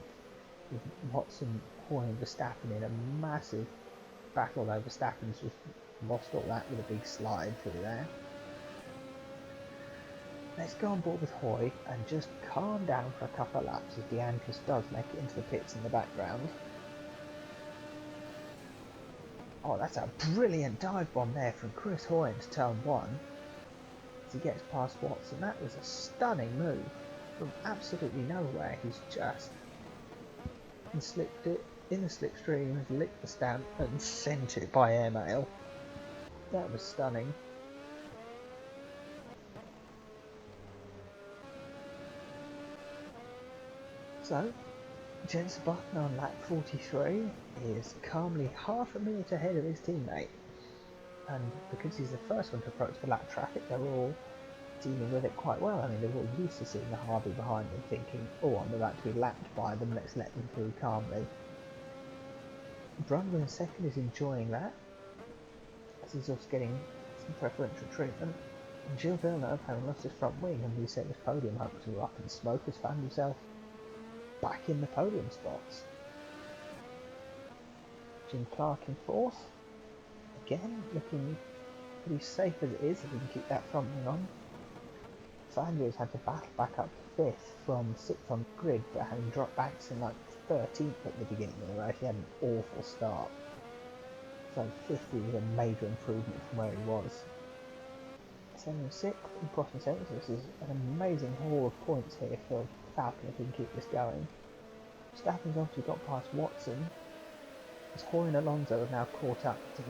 with Watson, Hoy and Verstappen in a massive battle, though Verstappen's just lost all that with a big slide through there. Let's go on board with Hoy and just calm down for a couple of laps as De Angelis does make it into the pits in the background. Oh, that's a brilliant dive bomb there from Chris Hoy into turn 1. As he gets past Watson, that was a stunning move from absolutely nowhere. He's just slipped it in the slipstream, licked the stamp and sent it by airmail. That was stunning. So, Jensen Button on lap 43 is calmly half a minute ahead of his teammate. And because he's the first one to approach the lap traffic, they're all dealing with it quite well. I mean, they're all used to seeing the Harvey behind them thinking, oh, I'm about to be lapped by them, let's let them through calmly. Bunju in second is enjoying that, as he's also getting some preferential treatment. And Gilles Villeneuve, having lost his front wing and reset his podium hopes were up in smoke, has found himself back in the podium spots. Jim Clark in fourth, again looking pretty safe as it is if he can keep that front wing on. Bunju's had to battle back up to fifth from sixth on the grid, but having dropped back to like 13th at the beginning of the race, he had an awful start. So fifth is a major improvement from where he was. 7th, 6th, and crossing 7th. This is an amazing haul of points here for Falcon if he can keep this going. Verstappen's obviously got past Watson, as Hoy and Alonso have now caught up to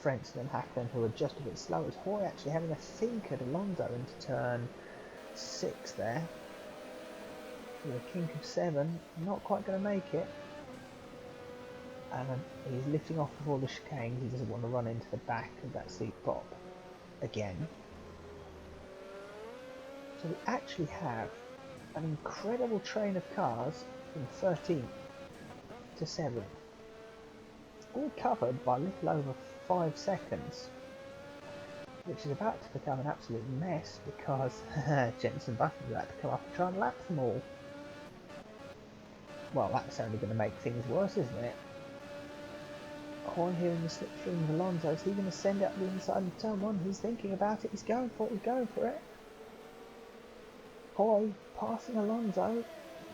Frentzen and Hackman, who are just a bit slow, as Hoy actually having a think at Alonso into turn 6 there. With a kink of 7, not quite going to make it. And he's lifting off before the chicane, he doesn't want to run into the back of that seat pop again. So we actually have an incredible train of cars from 13th to 7th, all covered by a little over 5 seconds, which is about to become an absolute mess because Jensen Button is about to come up and try and lap them all. Well, that's only going to make things worse, isn't it? Hoy here in the slipstream of Alonso, is he going to send it up the inside of turn 1? He's thinking about it, he's going for it, Hoy passing Alonso,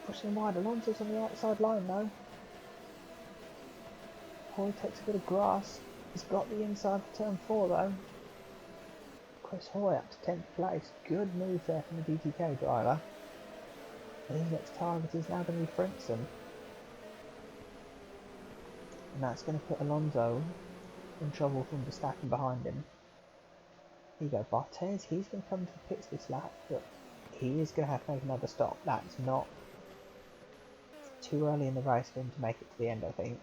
pushing him wide. Alonso's on the outside line though. Hoy takes a bit of grass, he's got the inside for turn 4 though. Chris Hoy up to 10th place, good move there from the DTK driver. And his next target is now going to be Frentzen. And that's going to put Alonso in trouble from Verstappen behind him. Here you go, Barthez, he's going to come to the pits this lap, but he is going to have to make another stop. That's not too early in the race for him to make it to the end, I think.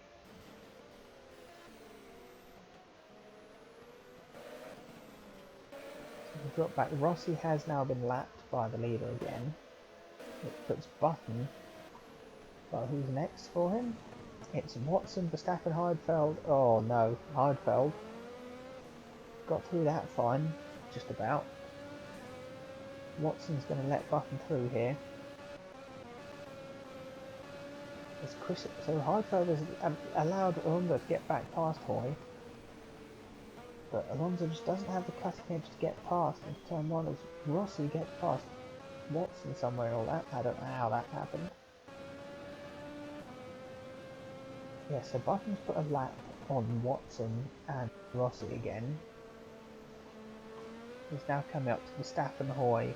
So the drop back. Rossi has now been lapped by the leader again. It puts Button, well, who's next for him? It's Watson, Verstappen, Heidfeld. Oh no, Heidfeld got through that fine, just about. Watson's going to let Button through here. So Heidfeld has allowed Alonso to get back past Hoy, but Alonso just doesn't have the cutting edge to get past into turn 1 as Rossi gets past Watson somewhere and all that. I don't know how that happened. Yeah, so Button's put a lap on Watson and Rossi again. He's now coming up to Verstappen, Hoy,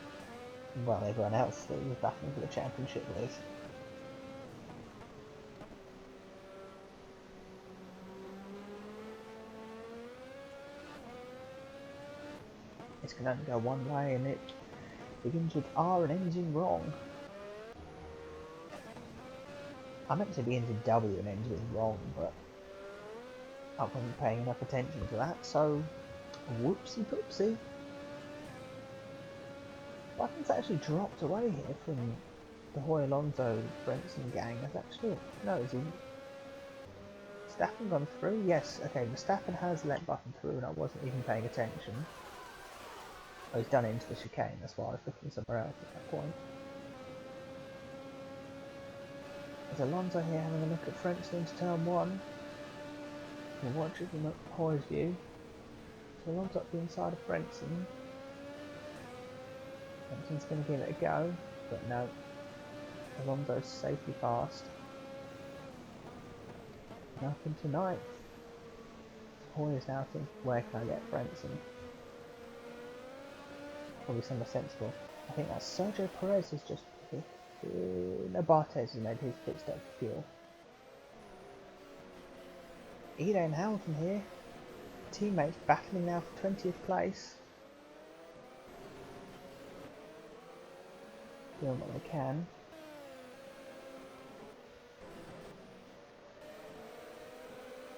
and well, everyone else that he was battling for the championship with. It's going to only go one way and it begins with R and ends in wrong. I meant to begin with W and ends with wrong, but I wasn't paying enough attention to that, so whoopsie poopsie. Button's actually dropped away here from the Hoy Alonso Frentzen gang. That's actually, no, is he? Verstappen gone through? Yes, okay, Verstappen has let Button through and I wasn't even paying attention. Oh, he's done it into the chicane, that's why I was looking somewhere else at that point. There's Alonso here having a look at Frentzen into turn 1. We'll watch it from Hoy's view. So Alonso up the inside of Frentzen. Frenzen's going to give it a go, but no. Alonso's safely passed. And up into 9th. Hoyer's now thinking, where can I get Frentzen? Probably somewhere sensible. I think that Sergio Perez is just... No, Barthez has made his pit stop for fuel. Ida and Hamilton here. Teammates battling now for 20th place. Doing what they can.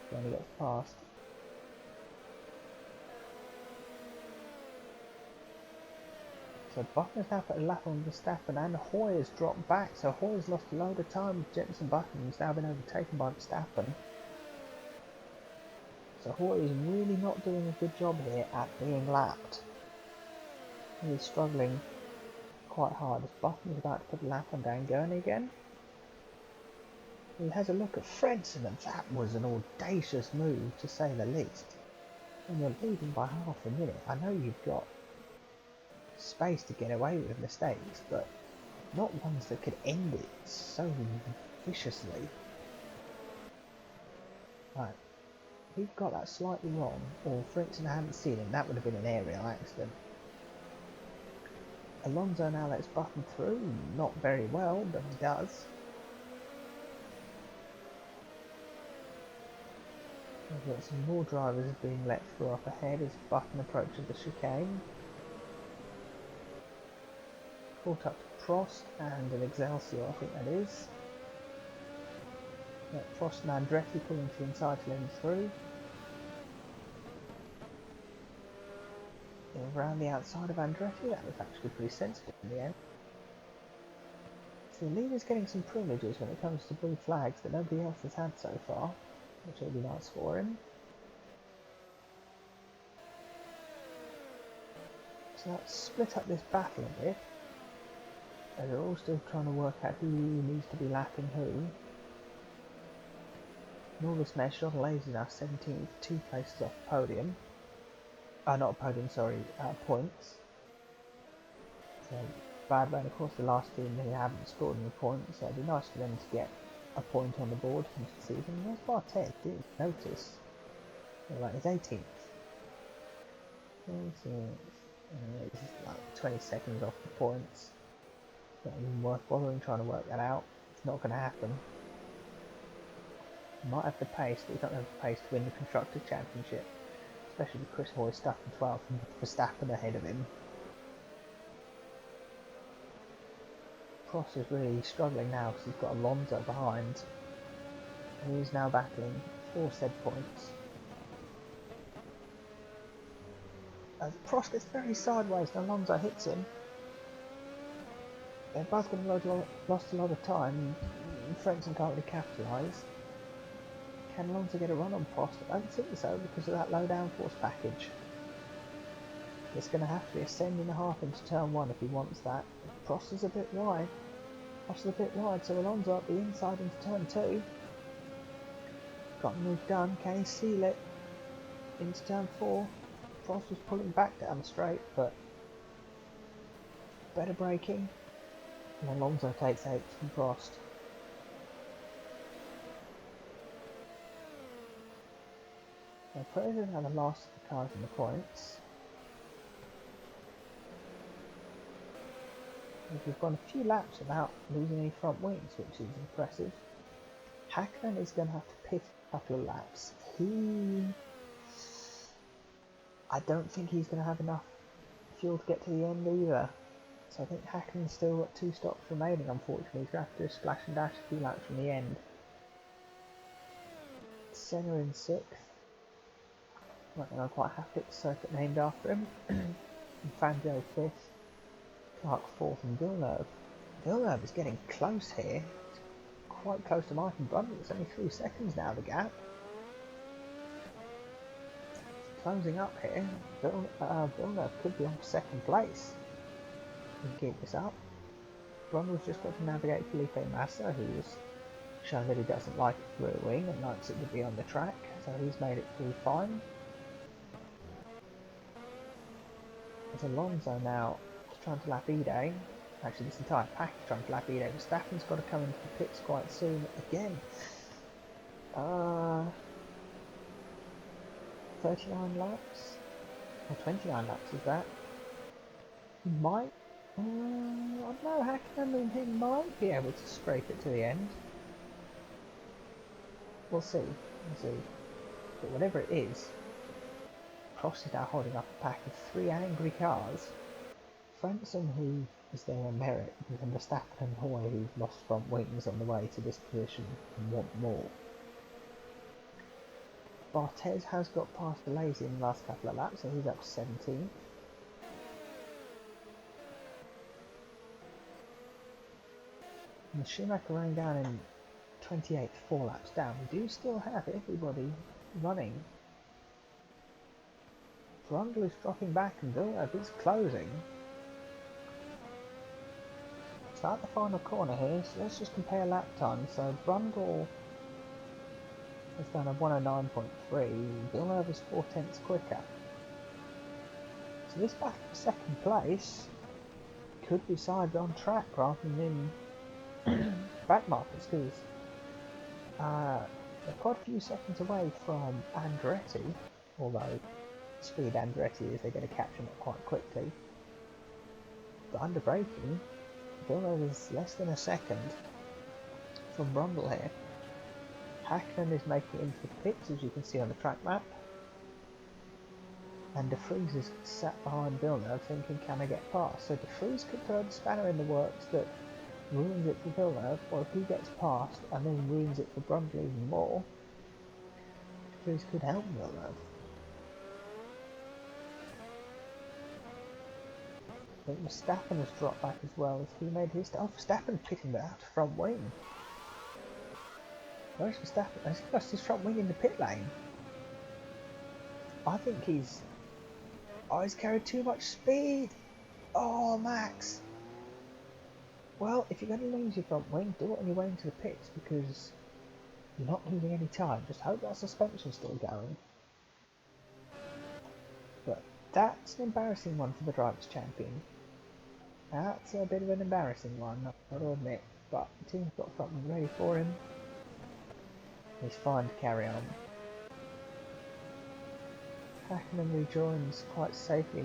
When he gets past. So Button's now put a lap on Verstappen and Hoyer's dropped back, so Hoyer's lost a load of time with Jenson Button, who's now been overtaken by Verstappen. So Hoyer's really not doing a good job here at being lapped. He's struggling quite hard as Button is about to put a lap on Dan Gurney again. He has a look at Frentzen, and that was an audacious move to say the least. When you're leading by half a minute, I know you've got space to get away with mistakes, but not ones that could end it so viciously. Right, if he'd got that slightly wrong, or Frentzen hadn't seen him, that would have been an aerial accident. Alonso now lets Button through, not very well, but he does. We've got some more drivers being let through up ahead as Button approaches the chicane. Caught up to Prost and an Excelsior, I think that is. Prost and Andretti pulling to the inside to let him through. Around the outside of Andretti, that was actually pretty sensible in the end. So the leader's getting some privileges when it comes to blue flags that nobody else has had so far, which will be nice for him. So let's split up this battle a bit, as they're all still trying to work out who needs to be lapping who. In all this mess, John Lazy now 17th, 2 places off the podium. Not podium, sorry, points. So bad run, of course, the last team they haven't scored any points, so it'd be nice for them to get a point on the board from the season. Where's Barthez? Didn't notice. Right, he's 18th. This is like 20 seconds off the points. Not even worth bothering trying to work that out. It's not going to happen. He might have the pace, but he's not going to have the pace to win the Constructors Championship. Especially with Chris Hoy stuck in 12th and Verstappen ahead of him. Prost is really struggling now because he's got Alonso behind. He is now battling 4 said points. As Prost gets very sideways and Alonso hits him. They're both going to have lost a lot of time and Frentzen can't really capitalise. Can Alonso get a run on Prost? I don't think so because of that low downforce package. It's going to have to be a 7.5 into turn 1 if he wants that. Prost is a bit wide. Prost is a bit wide, so Alonso up the inside into turn 2. Got the move done. Can he seal it into turn 4? Prost was pulling back down the straight, but better braking. And Alonso takes 8th from Prost. Now Perez is now the last of the cars in the points. We've gone a few laps without losing any front wings, which is impressive. Hackman is going to have to pit a couple of laps. I don't think he's going to have enough fuel to get to the end either. So I think Hackman's still got 2 stops remaining, unfortunately. He's going to have to do a splash and dash a few laps from the end. Senna in 6th. Right, I'm quite happy it's a circuit named after him. And Fangio 5th. Clark 4th and Villeneuve. Villeneuve is getting close here. It's quite close to Mike and Bunju. It's only 3 seconds now, the gap. It's closing up here. Villeneuve could be on 2nd place. We can keep this up. Bunju's just got to navigate Felipe Massa, who's shown that he doesn't like it rear wing and likes it to be on the track. So he's made it through fine. There's Alonso now trying to lap Ide. Actually, this entire pack is trying to lap Ide. Verstappen's got to come into the pits quite soon again. 39 laps? Or 29 laps is that? He might, I don't know, Hackman, he might be able to scrape it to the end. We'll see, But whatever it is, Prost is now holding up a pack of 3 angry cars. Frentzen, who is there on merit, and Verstappen and Hoy, who've lost front wings on the way to this position and want more. Barthez has got past the Lazy in the last couple of laps, so he's up to 17th. And Schumacher running down in 28th, 4 laps down. We do still have everybody running. Brundle is dropping back and Villeneuve is closing. It's at the final corner here, so let's just compare lap time. So Brundle has done a 109.3, Villeneuve is 4/10 quicker. So this battle for second place could be decided on track rather than in back markers, because they're quite a few seconds away from Andretti, although speed Andretti is they're going to catch him up quite quickly. But under braking, Villeneuve is less than a second from Brundle here. Hackman is making it into the pits, as you can see on the track map. And De Vries is sat behind Villeneuve thinking, can I get past? So De Vries could throw the spanner in the works that ruins it for Villeneuve, or if he gets past and then ruins it for Brundle even more, De Vries could help Villeneuve. I think Verstappen has dropped back as well as he made his... Oh, Verstappen pitting that out front wing. Where's Verstappen? Has he lost his front wing in the pit lane? I think he's... Oh, he's carried too much speed! Oh, Max! Well, if you're going to lose your front wing, do it on your way into the pits, because you're not losing any time. Just hope that suspension's still going. But that's an embarrassing one for the Drivers' Champion. That's a bit of an embarrassing one, I've got to admit. But the team's got something ready for him. He's fine to carry on. Hakkinen rejoins quite safely.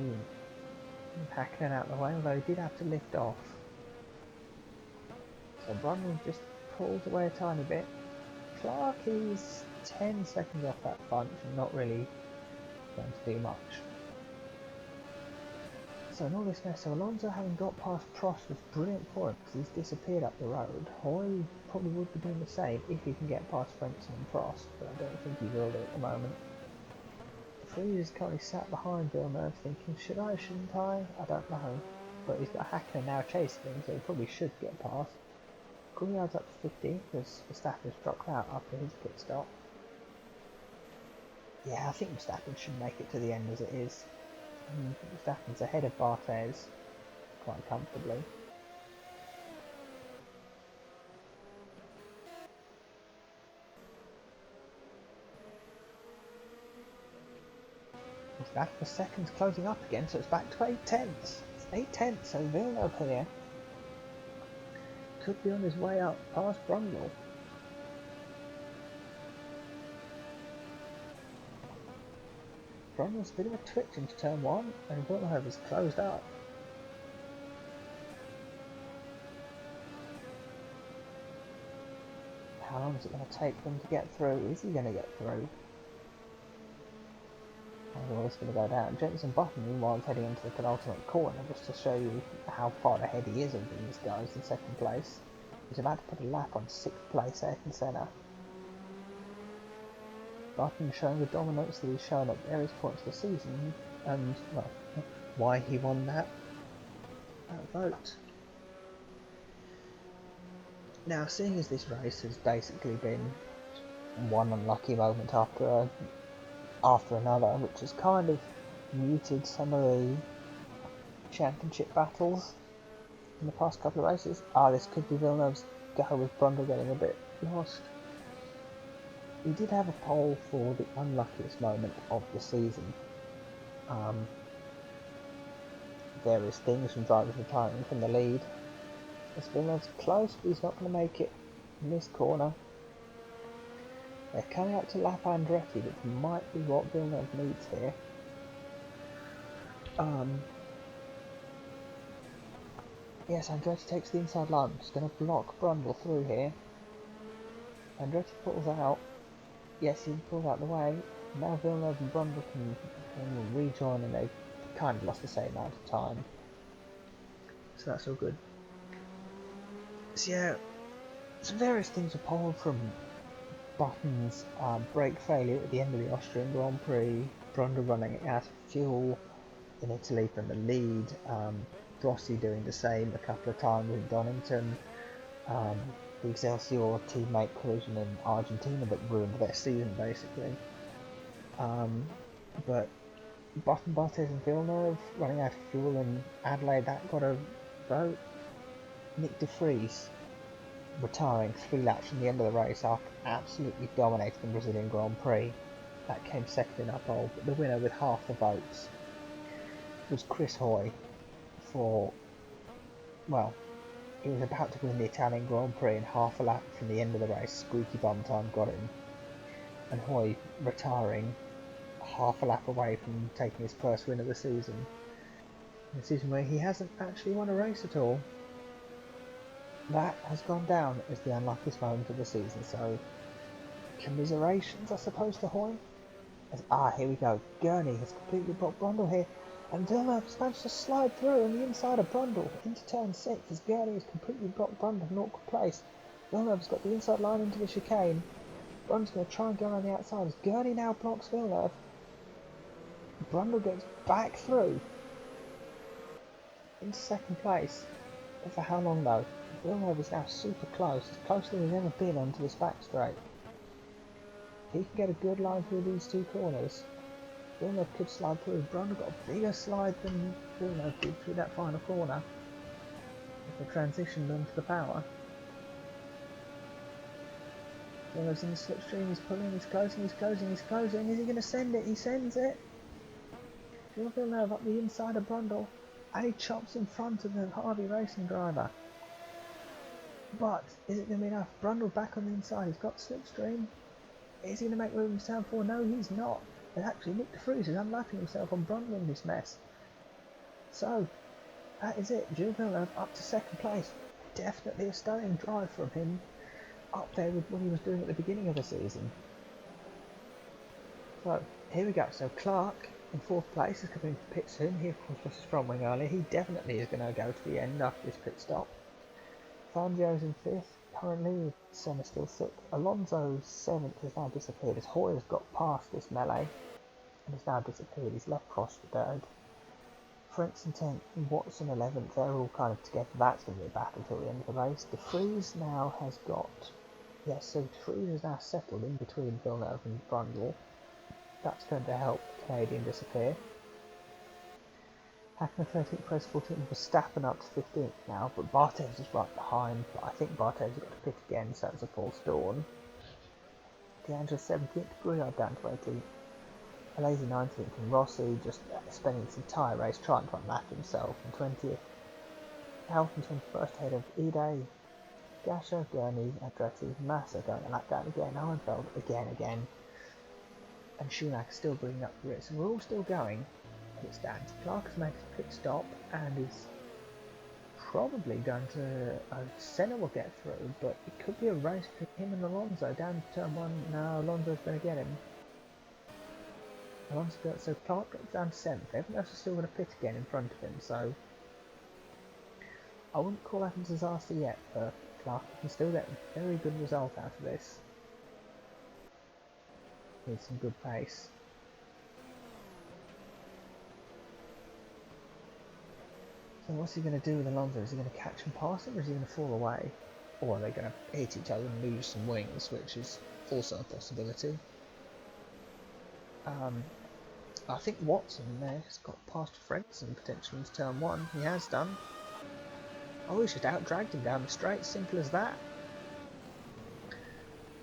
Hakkinen out of the way, although he did have to lift off. So Brundle just pulls away a tiny bit. Clark is 10 seconds off that bunch and not really going to do much. So in all this mess, so Alonso having got past Prost was brilliant for him because he's disappeared up the road. Hoy probably would be doing the same if he can get past Frentzen and Prost, but I don't think he will do at the moment. Vries is currently sat behind Villeneuve thinking, should I, shouldn't I? I don't know. But he's got Hakkinen now chasing him, so he probably should get past. Coulthard's up to 50 because Verstappen's dropped out after his pit stop. Yeah, I think Verstappen should make it to the end as it is. Verstappen's ahead of Barthez quite comfortably. Verstappen for seconds closing up again, so it's back to 8/10. It's 8/10, so Villeneuve here could be on his way up past Brundle. Brundle's a bit of a twitch into turn 1 and Villeneuve is closed up. How long is it going to take them to get through? Is he going to get through? Well, it's going to go down. Jenson Button meanwhile is heading into the penultimate corner just to show you how far ahead he is of these guys in second place. He's about to put a lap on 6th place, Ayrton Senna. Button showing the dominance that he's shown at various points of the season, and, well, why he won that vote. Now, seeing as this race has basically been one unlucky moment after another, which has kind of muted some of the championship battles in the past couple of races. This could be Villeneuve's go with Brundle getting a bit lost. We did have a poll for the unluckiest moment of the season. Various things from drivers retiring from the lead. As Villeneuve's close, but he's not going to make it in this corner. They're coming out to lap Andretti, which might be what Villeneuve needs here. Yes, Andretti takes the inside line. Just going to block Brundle through here. Andretti pulls out. Yes, he pulls out the way. Now Villeneuve and Brundle can rejoin, and they've kind of lost the same amount of time. So that's all good. So yeah, some various things are pulled from Button's brake failure at the end of the Austrian Grand Prix, Brundle running out of fuel in Italy from the lead, Rossi doing the same a couple of times in Donington, the Excelsior teammate collision in Argentina that ruined their season basically. But Button, Bottas and Villeneuve running out of fuel in Adelaide, that got a vote. Nick de Vries retiring 3 laps from the end of the race after absolutely dominating the Brazilian Grand Prix. That came second in our poll, but the winner with half the votes was Chris Hoy for, well, he was about to win the Italian Grand Prix and half a lap from the end of the race, squeaky bum time got him. And Hoy retiring half a lap away from taking his first win of the season. In a season where he hasn't actually won a race at all. That has gone down as the unluckiest moment of the season, so commiserations, I suppose, to Hoy. Here we go. Gurney has completely blocked Brundle here, and Villeneuve has managed to slide through on the inside of Brundle into turn 6 as Gurney has completely blocked Brundle in an awkward place. Villeneuve's got the inside line into the chicane. Brundle's going to try and go around the outside as Gurney now blocks Villeneuve. Brundle gets back through into second place. But for how long though? Villeneuve is now super close, as close as he's ever been onto this back straight. If he can get a good line through these two corners, Villeneuve could slide through. Brundle got a bigger slide than Villeneuve did through that final corner. If they transitioned onto the power. Villeneuve's in the slipstream, he's pulling, he's closing, he's closing, he's closing. Is he going to send it? He sends it. Villeneuve up the inside of Brundle, and he chops in front of the Harvey racing driver. But is it going to be enough? Brundle back on the inside, he's got slipstream. Is he going to make room in turn 4? No, he's not. And actually, Nick de Vries is unlapping himself on Brundle in this mess. So, that is it. Gilles Villeneuve up to second place. Definitely a stunning drive from him. Up there with what he was doing at the beginning of the season. So, here we go. So, Clark in 4th place is coming to pit soon. He, of course, was his front wing earlier. He definitely is going to go to the end after this pit stop. Fangio's in 5th. Currently, Senna still 6th. Alonso's 7th has now disappeared as Hoy has got past this melee and has now disappeared. He's left cross for 3rd. Frentzen 10th and Watson 11th. They're all kind of together. That's going to be a battle till the end of the race. De Vries now has got... Yes, so De Vries is now settled in between Villeneuve and Brundle. That's going to help the Canadian disappear. Hackner 13th, Press 14th, Verstappen up to 15th now, but Barthez is right behind, but I think Barthez has got to pit again, so it's a false dawn. D'Angelo 17th, Brouillard down to 18th, Alesi 19th, and Rossi just spending this entire race trying to unlap himself in 20th. Hamilton 21st ahead of Ide, Gasher, Gurney, Andretti, Massa going a lap down again, Arnfeld again, and Schumacher still bringing up the rear, so we're all still going. It stands. Clark has made a pit stop and is probably going to... Senna will get through, but it could be a race for him and Alonso down to turn 1. No, Alonso's going to get him. So Clark gets down to 7th. Everyone else is still going to pit again in front of him, so I wouldn't call that a disaster yet for Clark. He can still get a very good result out of this with some good pace. So what's he going to do with Alonso? Is he going to catch and pass him, or is he going to fall away? Or are they going to hit each other and lose some wings, which is also a possibility. I think Watson there has got past Frentzen potentially into turn 1. He has done. Oh, he just out-dragged him down the straight, simple as that.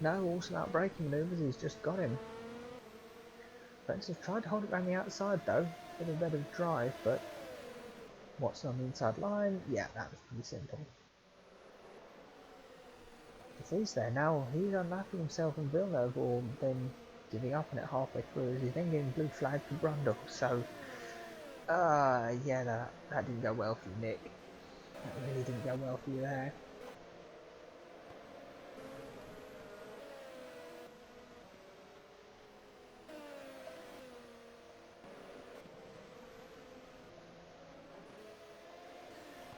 No, also out braking manoeuvres, he's just got him. Frentzen's tried to hold it around the outside though, with a bit of drive, but Watson on the inside line, yeah, that was pretty simple. he's there now, he's unlapping himself in Villeneuve, or then giving up on it halfway through, as he's then getting blue flag for Brundle. So, yeah, that didn't go well for you, Nick. That really didn't go well for you there.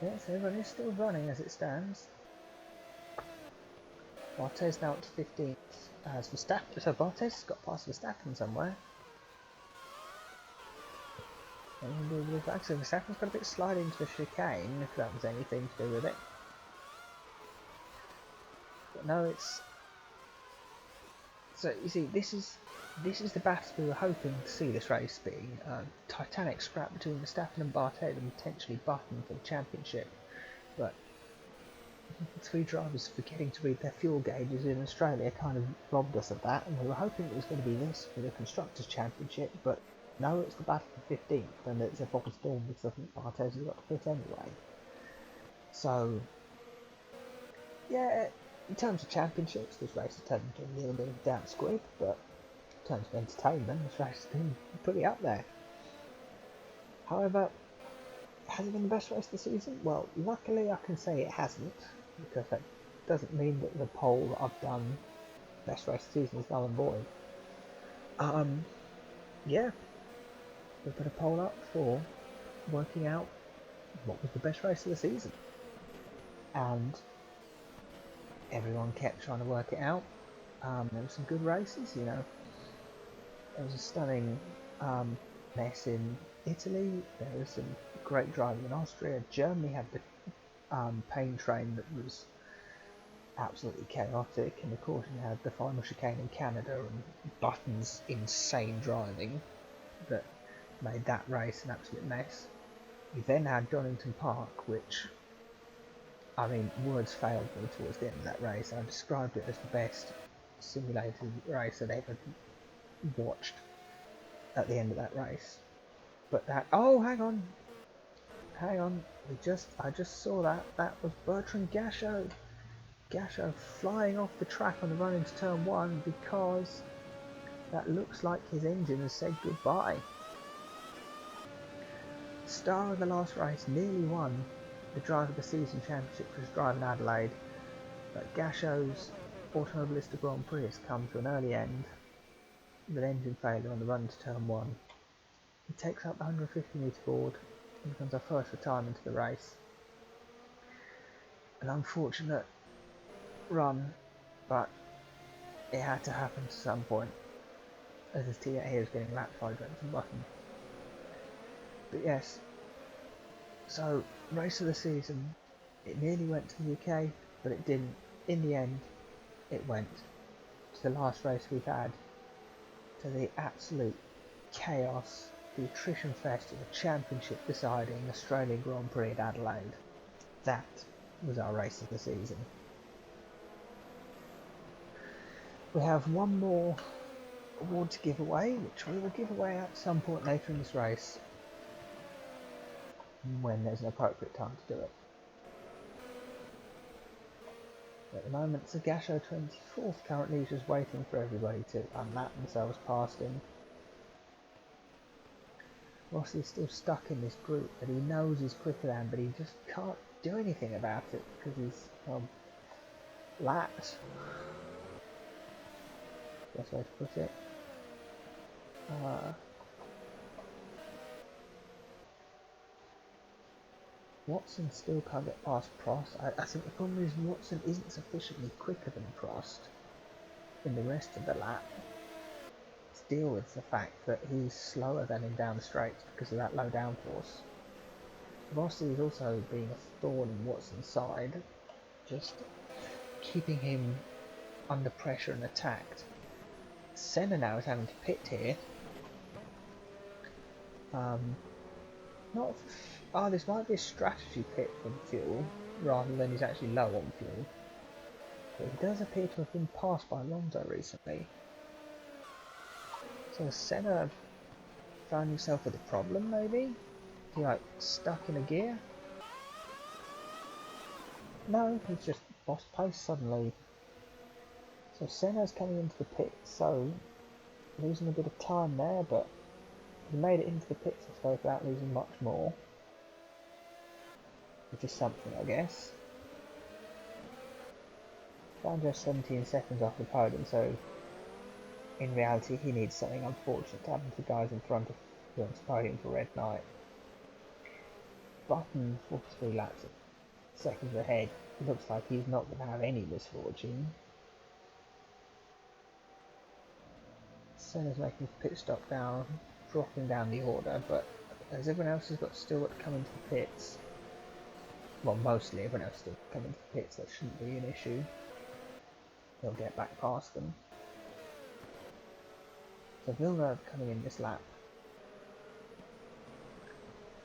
Yes, everyone is still running as it stands. Bartet's now up to 15th as Verstappen. So Bartet's got past Verstappen somewhere. And actually, Verstappen's got a bit slide into the chicane, if that was anything to do with it. But no, it's. So you see, this is the battle we were hoping to see this race be. Titanic scrap between Verstappen and Bartet and potentially Button for the championship. But three drivers forgetting to read their fuel gauges in Australia kind of robbed us of that, and we were hoping it was going to be this for the Constructors Championship, but no, it's the battle for 15th, and it's a false storm because I think Bartes has got to pit anyway. So, yeah, in terms of championships, this race has turned into a little bit of a damp squib, but in terms of entertainment, this race has been pretty up there. However, has it been the best race of the season? Well, luckily I can say it hasn't, because that doesn't mean that the poll that I've done, best race of the season, is null and void. Yeah, we put a poll up for working out what was the best race of the season, and everyone kept trying to work it out. There were some good races, you know. There was a stunning mess in Italy. There was some great driving in Austria. Germany had the pain train that was absolutely chaotic, and of course you had the final chicane in Canada and Button's insane driving that made that race an absolute mess. You then had Donington Park, which, I mean, words failed me towards the end of that race. I described it as the best simulated race I'd ever watched at the end of that race. But that, oh, hang on, I just saw that was Bertrand Gachot flying off the track on the run into turn 1 because that looks like his engine has said goodbye. Star of the last race nearly won the Driver of the Season Championship for his drive in Adelaide, but Gachot's Automobilista Grand Prix has come to an early end with engine failure on the run to turn 1. He takes up the 150 metre board and becomes our first retirement of the race. An unfortunate run, but it had to happen to some point, as his teammate here is getting lapped by Downton Button. But yes, so race of the season, it nearly went to the UK, but it didn't. In the end, it went to the last race we've had, to the absolute chaos, the attrition fest of the championship deciding Australian Grand Prix at Adelaide. That was our race of the season. We have one more award to give away, which we will give away at some point later in this race, when there's an appropriate time to do it. At the moment, it's a Gachot 24th currently, he's just waiting for everybody to unlap themselves past him. Rossi's still stuck in this group that he knows he's quicker than, but he just can't do anything about it because he's lapped. Best way to put it. Watson still can't get past Prost. I think the problem is Watson isn't sufficiently quicker than Prost in the rest of the lap to deal with the fact that he's slower than him down the straights because of that low downforce. Rossi is also being a thorn in Watson's side, just keeping him under pressure and attacked. Senna now is having to pit here. This might be a strategy pit for the fuel, rather than he's actually low on fuel. But he does appear to have been passed by Alonso recently. So Senna found himself with a problem, maybe? Is he like stuck in a gear? No, he's just lost pace suddenly. So Senna's coming into the pits, so losing a bit of time there, but he made it into the pits, I suppose, without losing much more. Which is something, I guess. Bunju 17 seconds off the podium, so in reality he needs something unfortunate to happen to the guys in front of who on the podium for Red Knight. Button 43 laps seconds ahead. Looks like he's not going to have any misfortune. Senna's making his pit stop down, dropping down the order, but as everyone else has still got to come into the pits, well, mostly everyone else still come into the pits, that shouldn't be an issue. He'll get back past them. So Villeneuve coming in this lap.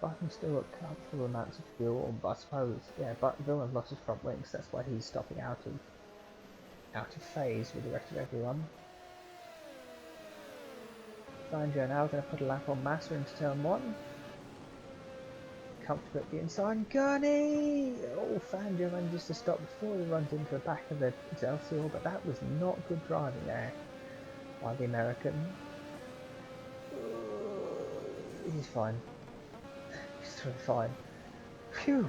Button's still got comfortable amounts of fuel, but I suppose, yeah, but Villeneuve lost his front wings, that's why he's stopping out of phase with the rest of everyone. Bunju now going to put a lap on Massa into turn 1. Comfortable at the inside. Gurney! Oh, Fangio manages to stop before he runs into the back of the Excelsior, but that was not good driving there by the American. He's fine. He's doing fine. Phew!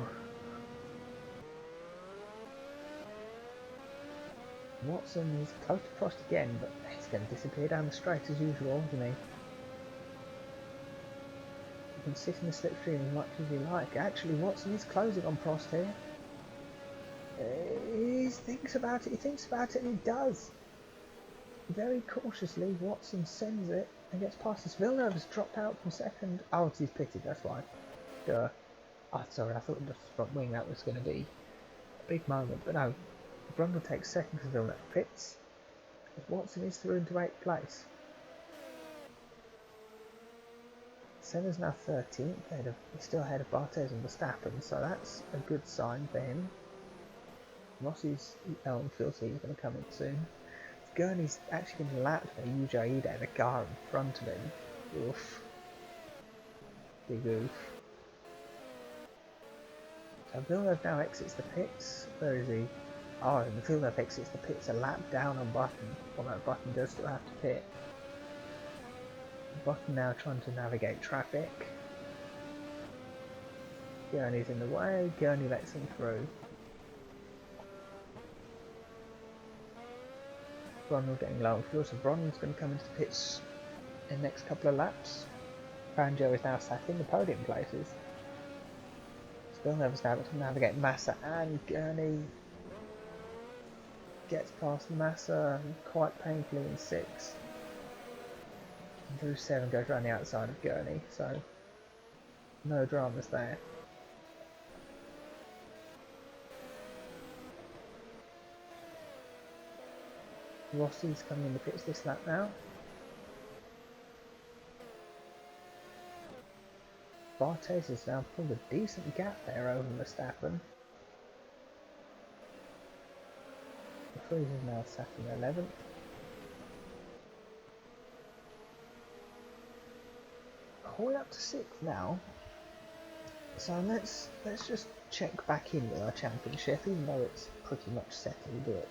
Watson is close to Prost again, but he's going to disappear down the straight as usual, isn't he? You can sit in the slipstream as much as you like. Actually, Watson is closing on Prost here. He thinks about it, and he does. Very cautiously, Watson sends it and gets past us. Villeneuve has dropped out from second. Oh, he's pitted, that's why. Duh. Oh, sorry, I thought the front wing that was going to be a big moment, but no. Brundle takes second because Villeneuve pits. Watson is through into 8th place. Senna's now 13th, he's still ahead of Bartes and Verstappen, so that's a good sign for him. Rossi's feels he's going to come in soon. Gurney's actually been lapped by Yuji Ide, the car in front of him. Oof. Big oof. So Villeneuve now exits the pits. Where is he? Oh, Villeneuve exits the pits a lap down on Button. Although Button does still have to pit. Button now trying to navigate traffic. Gurney's in the way. Gurney lets him through. Brundle getting low on fuel, so Brundle's going to come into the pits in the next couple of laps. Bunju is now sat in the podium places. Villeneuve is now able to navigate Massa, and Gurney gets past Massa quite painfully in 6. And through 7 goes around the outside of Gurney, so no dramas there. Rossi's coming in the pits this lap now. Bartes has now pulled a decent gap there over Verstappen. The Freeze is now sat in 11th. Hoy up to 6th now. So let's just check back in with our championship, even though it's pretty much settled that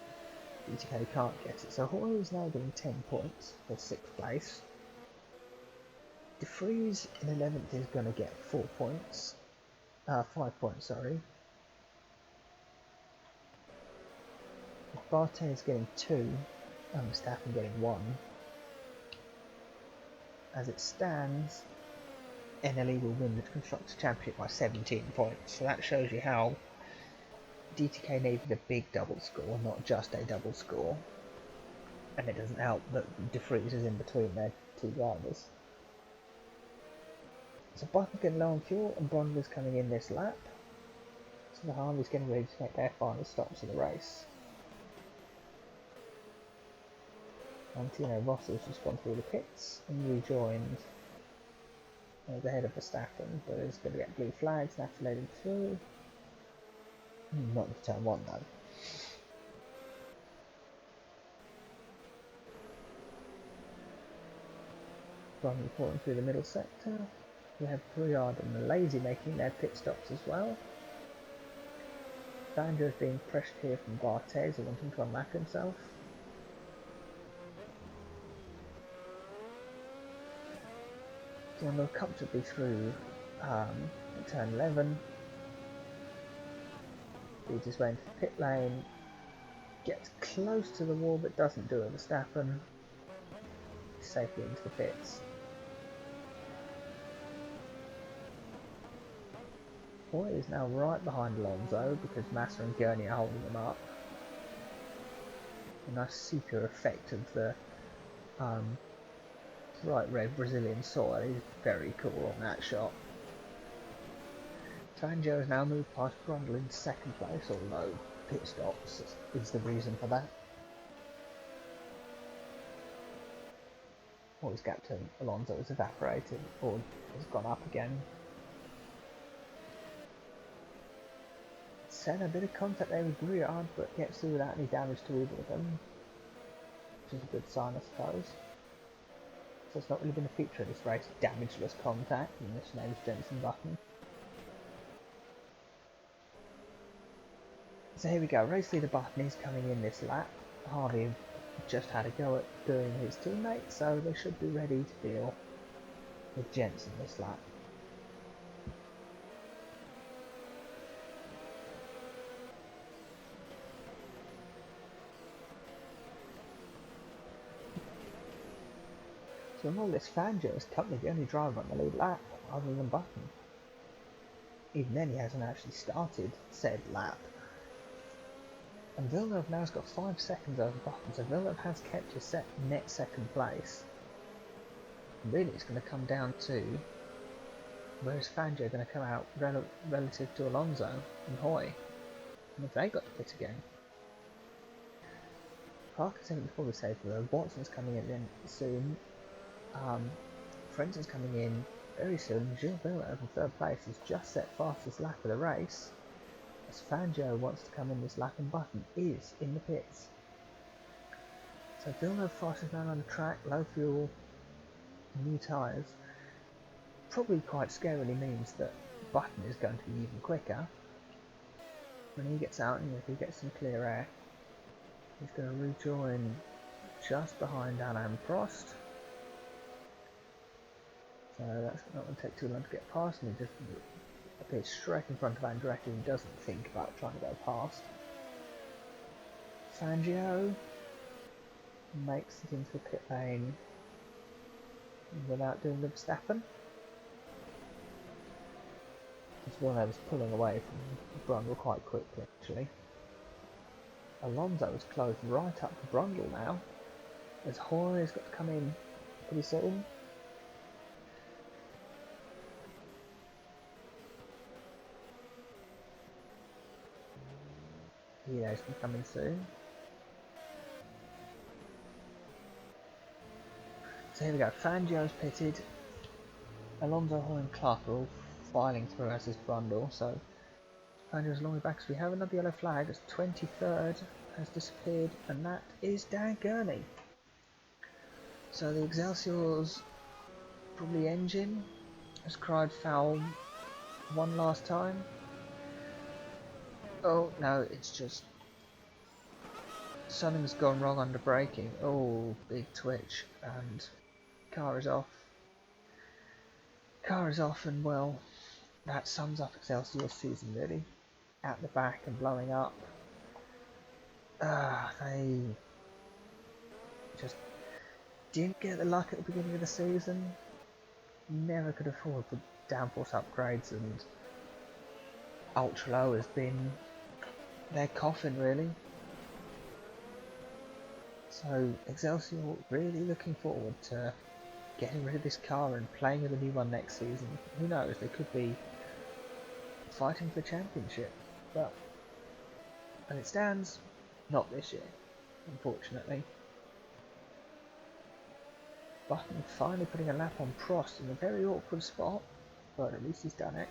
DTK can't get it. So Hoy is now getting 10 points for 6th place. De Vries in 11th is going to get 4 points. 5 points, sorry. Bartes getting 2 and Verstappen getting 1. As it stands, NLE will win the Constructors Championship by 17 points. So that shows you how DTK needed a big double score, not just a double score. And it doesn't help that De Vries is in between their 2 drivers. So Button's getting low on fuel and Brundle's coming in this lap. So the Harley's getting ready to make their final stops of the race. And Tino Rossi's just gone through the pits and rejoined the head of Verstappen, but is going to get blue flags and have to let him through. Not into turn 1 though. Brundle falling through the middle sector. We have Brouillard and Lazy making their pit stops as well. Banjo is being pressured here from Bartes, who wanting to unlap himself. Tino comfortably through turn 11. Leads his way into the pit lane. Gets close to the wall but doesn't do it. Verstappen safely into the pits. Boy is now right behind Alonso because Massa and Gurney are holding him up. A nice sepia effect of the bright red Brazilian soil is very cool on that shot. Fangio has now moved past Brundle in second place, although pit stops is the reason for that. Or his gap to Alonso has evaporated or has gone up again. Senna a bit of contact there with Rivera, but gets through without any damage to either of them, which is a good sign, I suppose. So it's not really been a feature of this race, damageless contact, and this name's Jenson Button. So here we go, race leader Button is coming in this lap. Harvey just had a go at doing his teammate, so they should be ready to deal with Jenson this lap. So in all this, Fangio is currently the only driver on the lead lap, other than Button. Even then he hasn't actually started said lap. And Villeneuve now has got 5 seconds over Button, so Villeneuve has kept his net second place. And really it's going to come down to where is Fangio going to come out relative to Alonso and Hoy, and if they got to pit again. Parker's in before we say though, Watson's coming in soon. Frenton's coming in very soon. Gilles Villeneuve in third place has just set fastest lap of the race, as Fangio wants to come in this lap and Button is in the pits. So Villeneuve fastest man on the track, low fuel, new tyres, probably quite scarily means that Button is going to be even quicker. When he gets out and if he gets some clear air, he's going to rejoin just behind Alain Prost. So that's not going to take too long to get past, and he just appears straight in front of Andretti and doesn't think about trying to go past. Fangio makes it into the pit lane without doing the Verstappen. As Villeneuve is pulling away from Brundle quite quickly actually. Alonso is closed right up to Brundle now, as Hoy has got to come in pretty soon. Yeah, he's coming soon. So here we go, Fangio's pitted. Alonso, Hoy and Clark are all filing through as is Brundle, so Fangio's long way back, so we have another yellow flag as 23rd has disappeared, and that is Dan Gurney. So the Excelsior's probably engine has cried foul one last time. Oh no, it's just something's gone wrong under braking. Oh, big twitch, and car is off. Car is off, and well, that sums up Excelsior's season really. Out the back and blowing up. They just didn't get the luck at the beginning of the season. Never could afford the downforce upgrades, and ultra low has been their coffin really. So Excelsior really looking forward to getting rid of this car and playing with a new one next season. Who knows, they could be fighting for the championship, but as it stands, not this year, unfortunately. Button finally putting a lap on Prost in a very awkward spot, but at least he's done it.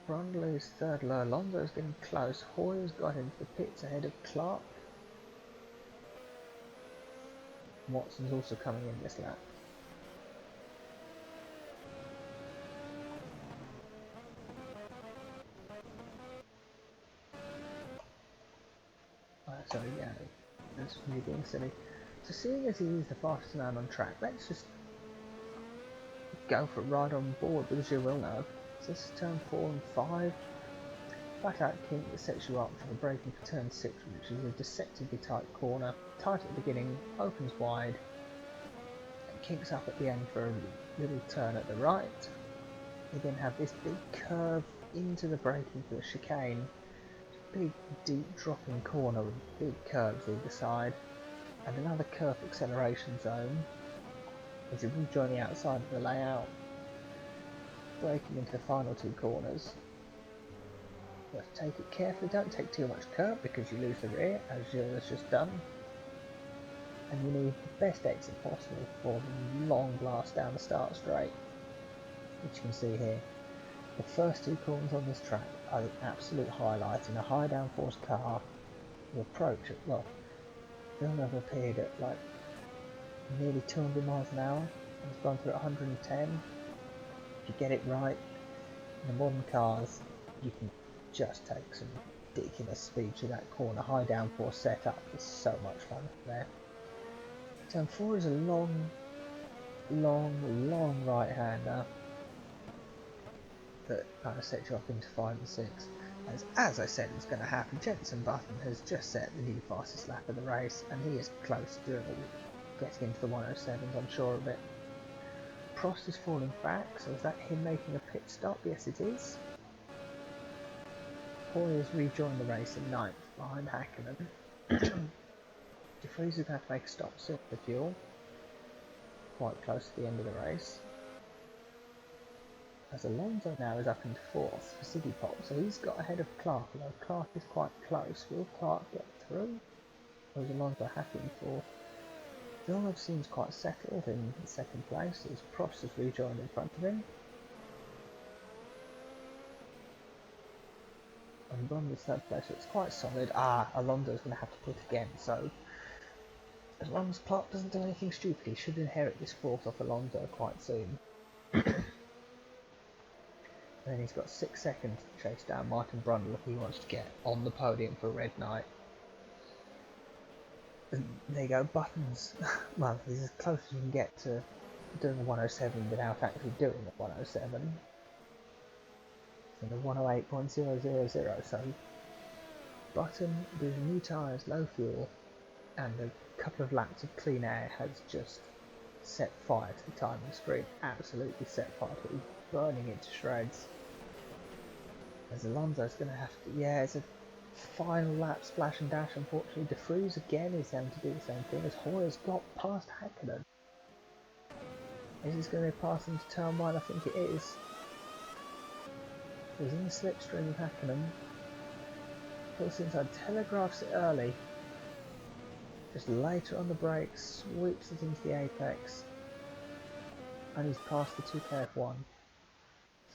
Brundle is third low, Alonso's getting close, Hoyer's got into the pits ahead of Clark. Watson's also coming in this lap. Sorry, yeah, that's me being silly. So seeing as he is the fastest man on track, let's just go for a ride on board with Giro now. So this is turn 4 and 5. Flat out kink that sets you up for the braking for turn 6, which is a deceptively tight corner. Tight at the beginning, opens wide, and kinks up at the end for a little turn at the right. You then have this big curve into the braking for the chicane. Big deep dropping corner with big curves either side. And another curve acceleration zone as you rejoin the outside of the layout, braking into the final 2 corners. You have to take it carefully, don't take too much curb because you lose the rear, as Gilles has just done. And you need the best exit possible for the long blast down the start straight, which you can see here. The first 2 corners on this track are the absolute highlight. In a high downforce car, you approach it, well, Villeneuve appeared at like nearly 200 miles an hour and has gone through 110. If you get it right, in the modern cars, you can just take some ridiculous speed to that corner. High downforce setup is so much fun there. Turn 4 is a long right-hander that kind of sets you up into 5 and 6. As I said, it's going to happen. Jenson Button has just set the new fastest lap of the race, and he is close to getting into the 107s, I'm sure of it. Prost is falling back, so is that him making a pit stop? Yes, it is. Hoy has rejoined the race in 9th behind Hakkinen. De Vries is going to have to make a stop soon for fuel, quite close to the end of the race. As Alonso now is up into 4th for City Pop, so he's got ahead of Clark, although Clark is quite close. Will Clark get through? Or is Alonso happy in 4th? Villeneuve seems quite settled in 2nd place, as Prost has rejoined in front of him. And Ron is 3rd place, so it's quite solid. Alonso's going to have to pit again, so as long as Clark doesn't do anything stupid, he should inherit this 4th off Alonso quite soon. And then he's got 6 seconds to chase down Martin Brundle if he wants to get on the podium for Red Knight. And there you go, Buttons. Well, he's as close as you can get to doing a 107 without actually doing a 107. So the 108.000, so Button with new tyres, low fuel, and a couple of laps of clean air has just set fire to the timing screen. Absolutely set fire to it, burning it to shreds. As Alonso's going to have to, it's a final lap splash and dash. Unfortunately, De Vries again is having to do the same thing as Hoyer's got past Hakkinen. Is this going to be passed into turn 1? I think it is. He's in the slipstream of Hakkinen. Pulls inside, telegraphs it early. Just later on the brakes, sweeps it into the apex. And he's past the 2KF1.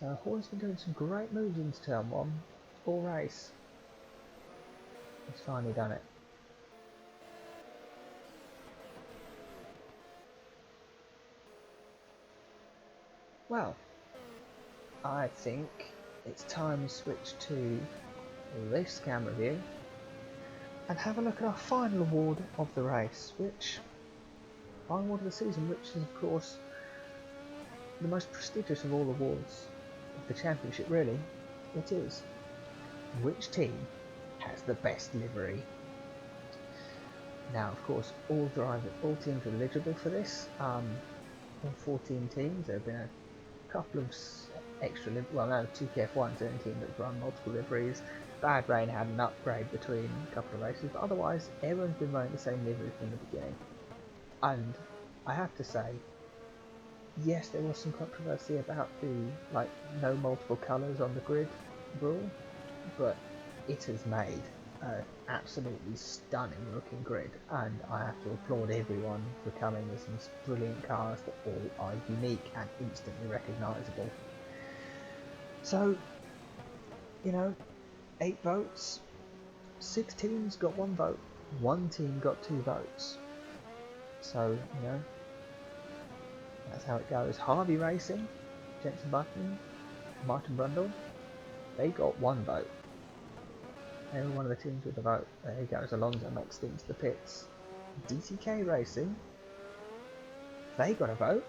So Hoy's been doing some great moves into turn 1 all race. He's finally done it. Well, I think it's time to switch to this camera view and have a look at our final award of the race, final award of the season, which is of course the most prestigious of all awards of the championship, really. It is. Which team has the best livery? Now, of course, all teams are eligible for this. All 14 teams. There have been a couple of extra, 2 KF1s, the only team that's run multiple liveries. Bad Rain had an upgrade between a couple of races, but otherwise everyone's been running the same livery from the beginning. And I have to say, yes, there was some controversy about the no multiple colours on the grid rule, but it has made an absolutely stunning looking grid, and I have to applaud everyone for coming with some brilliant cars that all are unique and instantly recognisable. So, 8 votes, 6 teams got 1 vote, 1 team got 2 votes. So, that's how it goes. Harvey Racing, Jenson Button, Martin Brundle, they got 1 vote. They were one of the teams with the vote. There he goes, Alonso next into the pits. DTK Racing, they got a vote.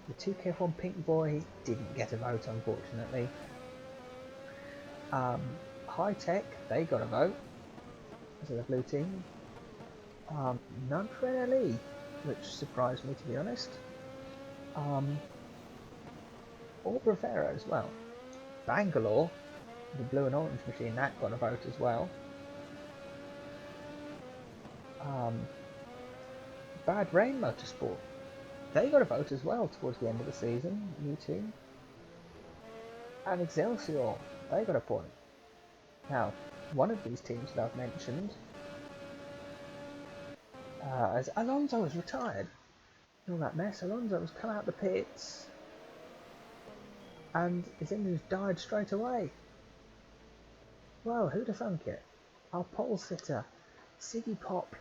The 2K1 Pink Boy didn't get a vote, unfortunately. High Tech, they got a vote. So the blue team. None for NLE, which surprised me, to be honest. Or Rivera as well. Bangalore, the blue and orange machine, that got a vote as well. Bad Rain Motorsport, they got a vote as well towards the end of the season, new team. And Excelsior, they got a point. Now, one of these teams that I've mentioned, as Alonso was retired. All that mess, Alonso was come out the pits and his engines died straight away. Well, who'd have thunk it? Our pole sitter, Siggy Pop,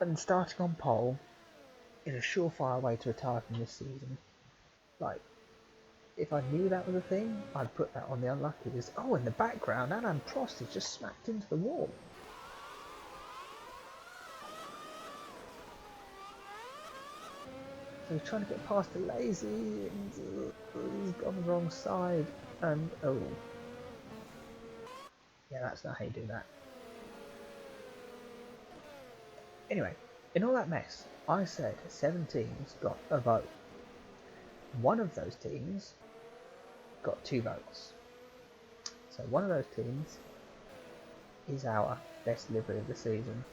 and starting on pole is a surefire way to retire from this season. Like, if I knew that was a thing, I'd put that on the unluckies. Oh, in the background, Alan Prost is just smacked into the wall. So he's trying to get past the lazy, and he's on the wrong side, and oh. Yeah, that's not how you do that. Anyway, in all that mess, I said 7 teams got a vote. One of those teams got 2 votes. So one of those teams is our best livery of the season.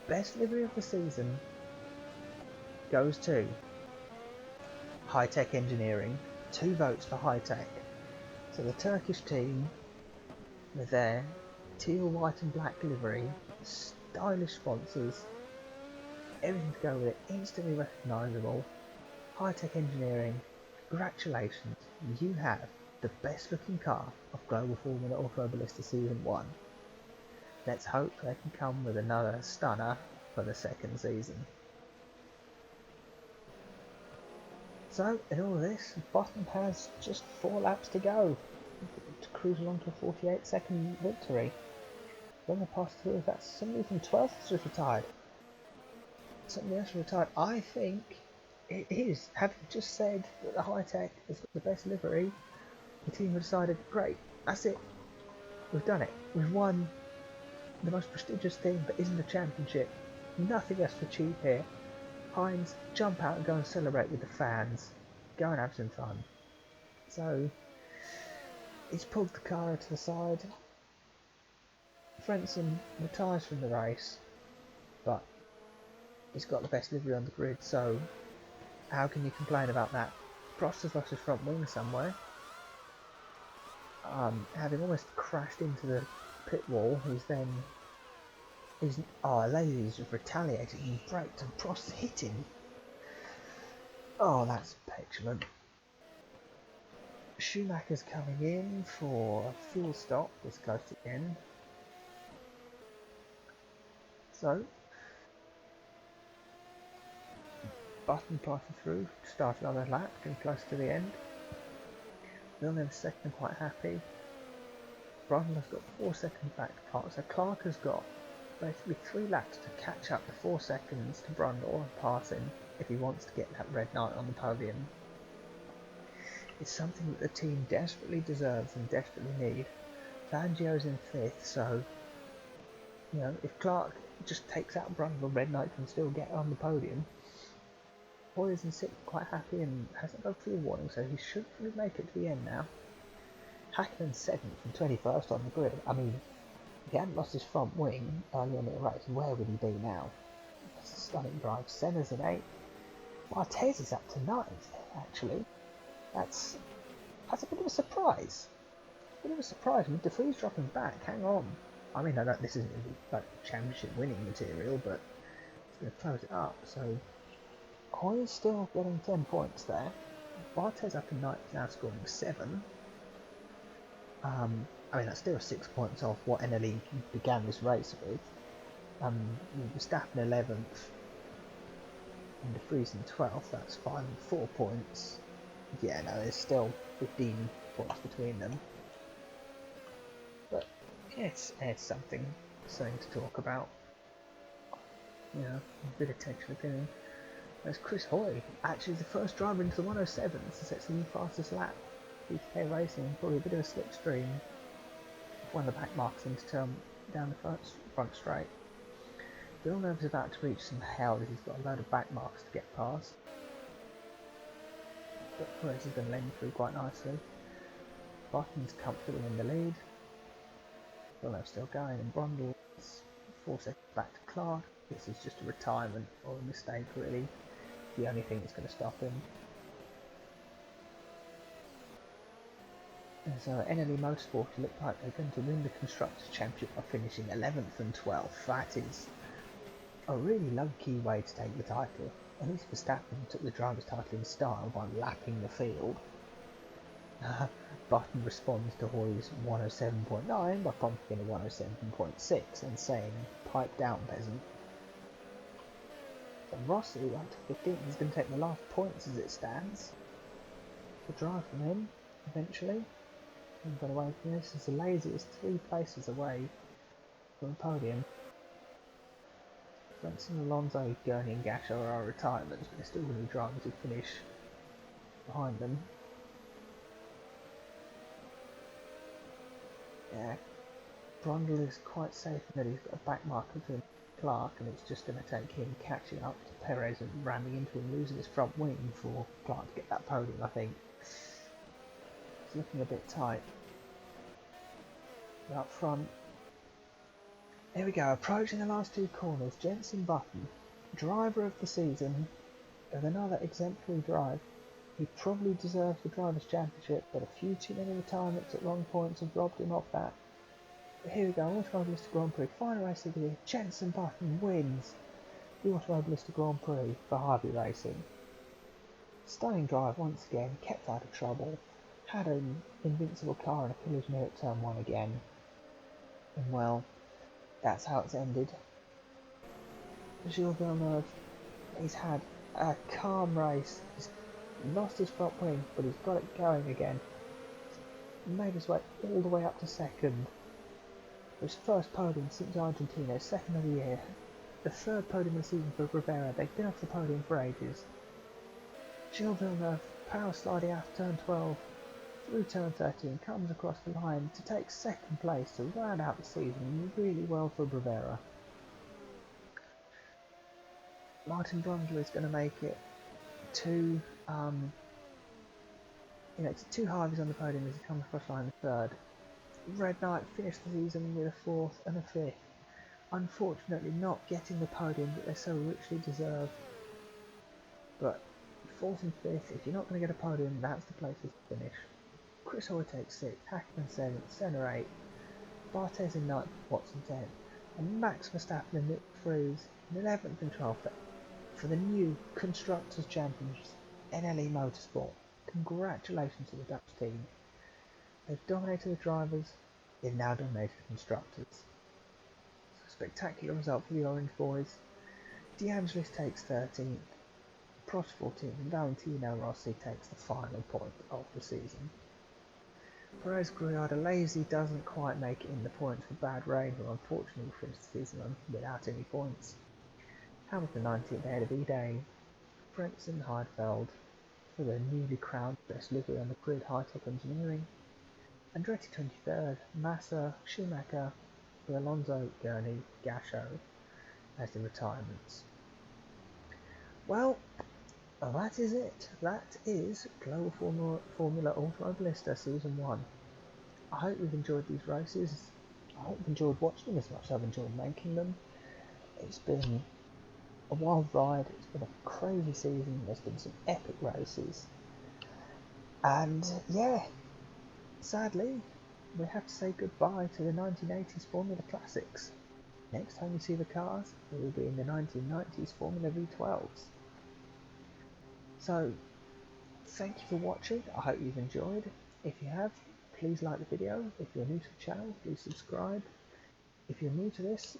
Best livery of the season goes to High Tech Engineering. 2 votes for High Tech. So the Turkish team with their teal, white and black livery, stylish sponsors, everything to go with it, instantly recognisable. High Tech Engineering, congratulations, you have the best looking car of Global Formula Automobilista Season 1. Let's hope they can come with another stunner for the second season. So, in all of this, Bottom has just 4 laps to go to cruise along to a 48-second victory. When they pass through, that's somebody from 12th has retired. Somebody else retired. I think it is. Having just said that the High Tech has got the best livery, the team have decided, great, that's it. We've done it. We've won the most prestigious thing that isn't a championship. Nothing else to achieve here. Heinz, jump out and go and celebrate with the fans. Go and have some fun. So, he's pulled the car to the side. Frentzen retires from the race, but he's got the best livery on the grid, so how can you complain about that? Prost has lost his front wing somewhere. Having almost crashed into the pit wall, Lazy's just retaliating, he braked and Prost hit him. Oh, that's petulant. Schumacher's coming in for a fuel stop, this close to the end. So, Button passing through, starting on the lap, getting close to the end. Villeneuve second, quite happy. Brundle's got 4 seconds back to Clark, so Clark has got basically 3 laps to catch up to 4 seconds to Brundle and pass him if he wants to get that red knight on the podium. It's something that the team desperately deserves and desperately need. Fangio's in 5th, so you know, if Clark just takes out Brundle, red knight can still get on the podium. Hoyer's in 6th, quite happy, and hasn't got a fuel warning, so he should really make it to the end now. Hackman's 7th and 21st on the grid. I mean, if he hadn't lost his front wing early on in the race, where would he be now? That's a stunning drive. Senna's in 8th. Barthez is up to 9th, actually. That's a bit of a surprise. A bit of a surprise with De Vries dropping back. Hang on. I mean, I know this isn't really like championship winning material, but it's going to close it up. So Hoyer's still getting 10 points there. Barthez up to 9th now, scoring 7. I mean, that's still 6 points off what NLE began this race with. Verstappen 11th and De Vries in 12th. That's 5 and 4 points. Yeah, no, there's still 15 points between them. But it's something. something to talk about. You know, a bit of tension opinion. There's Chris Hoy, actually the first driver into the 107 to set the new fastest lap. GFA Racing, probably a bit of a slipstream. One of the back marks into turn down the front straight. Villeneuve's about to reach some hell as he's got a load of back marks to get past. But Perez is going to lane through quite nicely. Button's comfortably in the lead. Villeneuve's still going, and Brundle's 4 seconds back to Clark. This is just a retirement or a mistake, really. The only thing that's going to stop him. And so NLE Motorsport look like they're going to win the Constructors Championship by finishing 11th and 12th. That is a really low-key way to take the title. At least Verstappen took the driver's title in style by lapping the field. Button responds to Hoy's 107.9 by pumping in a 107.6 and saying, "Pipe down, peasant." And Rossi, up to 15th, is going to take the last points as it stands. The drive from him, eventually. And got away from this. It's the laziest 3 places away from the podium. Frentzen, Alonso, Gurney and Gasher are retirements, but they're still going to be drivers who finish behind them. Yeah, Brundle is quite safe in that he's got a back marker to Clark, and it's just going to take him catching up to Perez and ramming into him, losing his front wing for Clark to get that podium, I think. It's looking a bit tight. But up front, there we go, approaching the last 2 corners, Jenson Button, driver of the season, with another exemplary drive. He probably deserves the Drivers' Championship, but a few too many retirements at wrong points have robbed him of that. But here we go, Automobilista Grand Prix, final race of the year, Jenson Button wins the Automobilista Grand Prix for Harvey Racing. Stunning drive once again, kept out of trouble, had an invincible car and a collision here at turn 1 again. And well, that's how it's ended. Gilles Villeneuve, he's had a calm race. He's lost his front wing, but he's got it going again. He's made his way all the way up to 2nd. His first podium since Argentina, 2nd of the year. The 3rd podium of the season for Rivera. They've been off the podium for ages. Gilles Villeneuve, power sliding out of turn 12 through turn 13, comes across the line to take 2nd place to round out the season really well for Rivera. Martin Brundle is going to make it to 2 Harveys on the podium as he comes across the line 3rd. Red Knight finished the season with a 4th and a 5th. Unfortunately not getting the podium that they so richly deserve. But 4th and 5th, if you're not going to get a podium, that's the place to finish. Chris Hoy takes 6th, Hackman 7th, Senna 8th, Barthez in 9th, Watson 10th, and Max Verstappen and Nick Freeze in 11th and 12th for the new Constructors Championship, NLE Motorsport. Congratulations to the Dutch team. They've dominated the drivers, they've now dominated the constructors. It's a spectacular result for the Orange boys. De Angelis takes 13th, Prost 14th, and Valentino Rossi takes the final point of the season. Perez Gruyada Lazy doesn't quite make it in the points for bad rain, who unfortunately finished the season without any points. Hamilton 19th ahead of E-Day, Frentzen Heidfeld for the newly crowned best livery on the grid, High-Top Engineering. Andretti 23rd, Massa, Schumacher, with Alonso, Gurney, Gasho as the retirements. Well, that is it. That is Global Formula Automobilista Season 1. I hope you've enjoyed these races. I hope you've enjoyed watching them as much as I've enjoyed making them. It's been a wild ride. It's been a crazy season. There's been some epic races. And yeah, sadly, we have to say goodbye to the 1980s Formula Classics. Next time you see the cars, it will be in the 1990s Formula V12s. So, thank you for watching. I hope you've enjoyed. If you have, please like the video. If you're new to the channel, please subscribe. If you're new to this,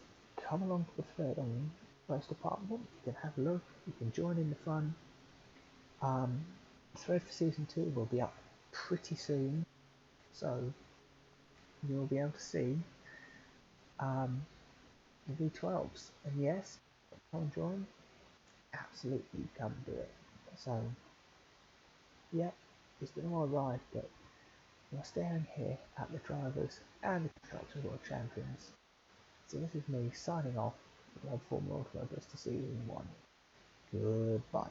come along to the thread on RaceDepartment. You can have a look. You can join in the fun. The thread for Season 2 will be up pretty soon, so you'll be able to see V12s, and yes, come join, absolutely come do it. So, yeah, it's been a wild ride, but we're staring here at the drivers and the Constructors World Champions. So this is me signing off for Formula Automobilista Season 1. Goodbye.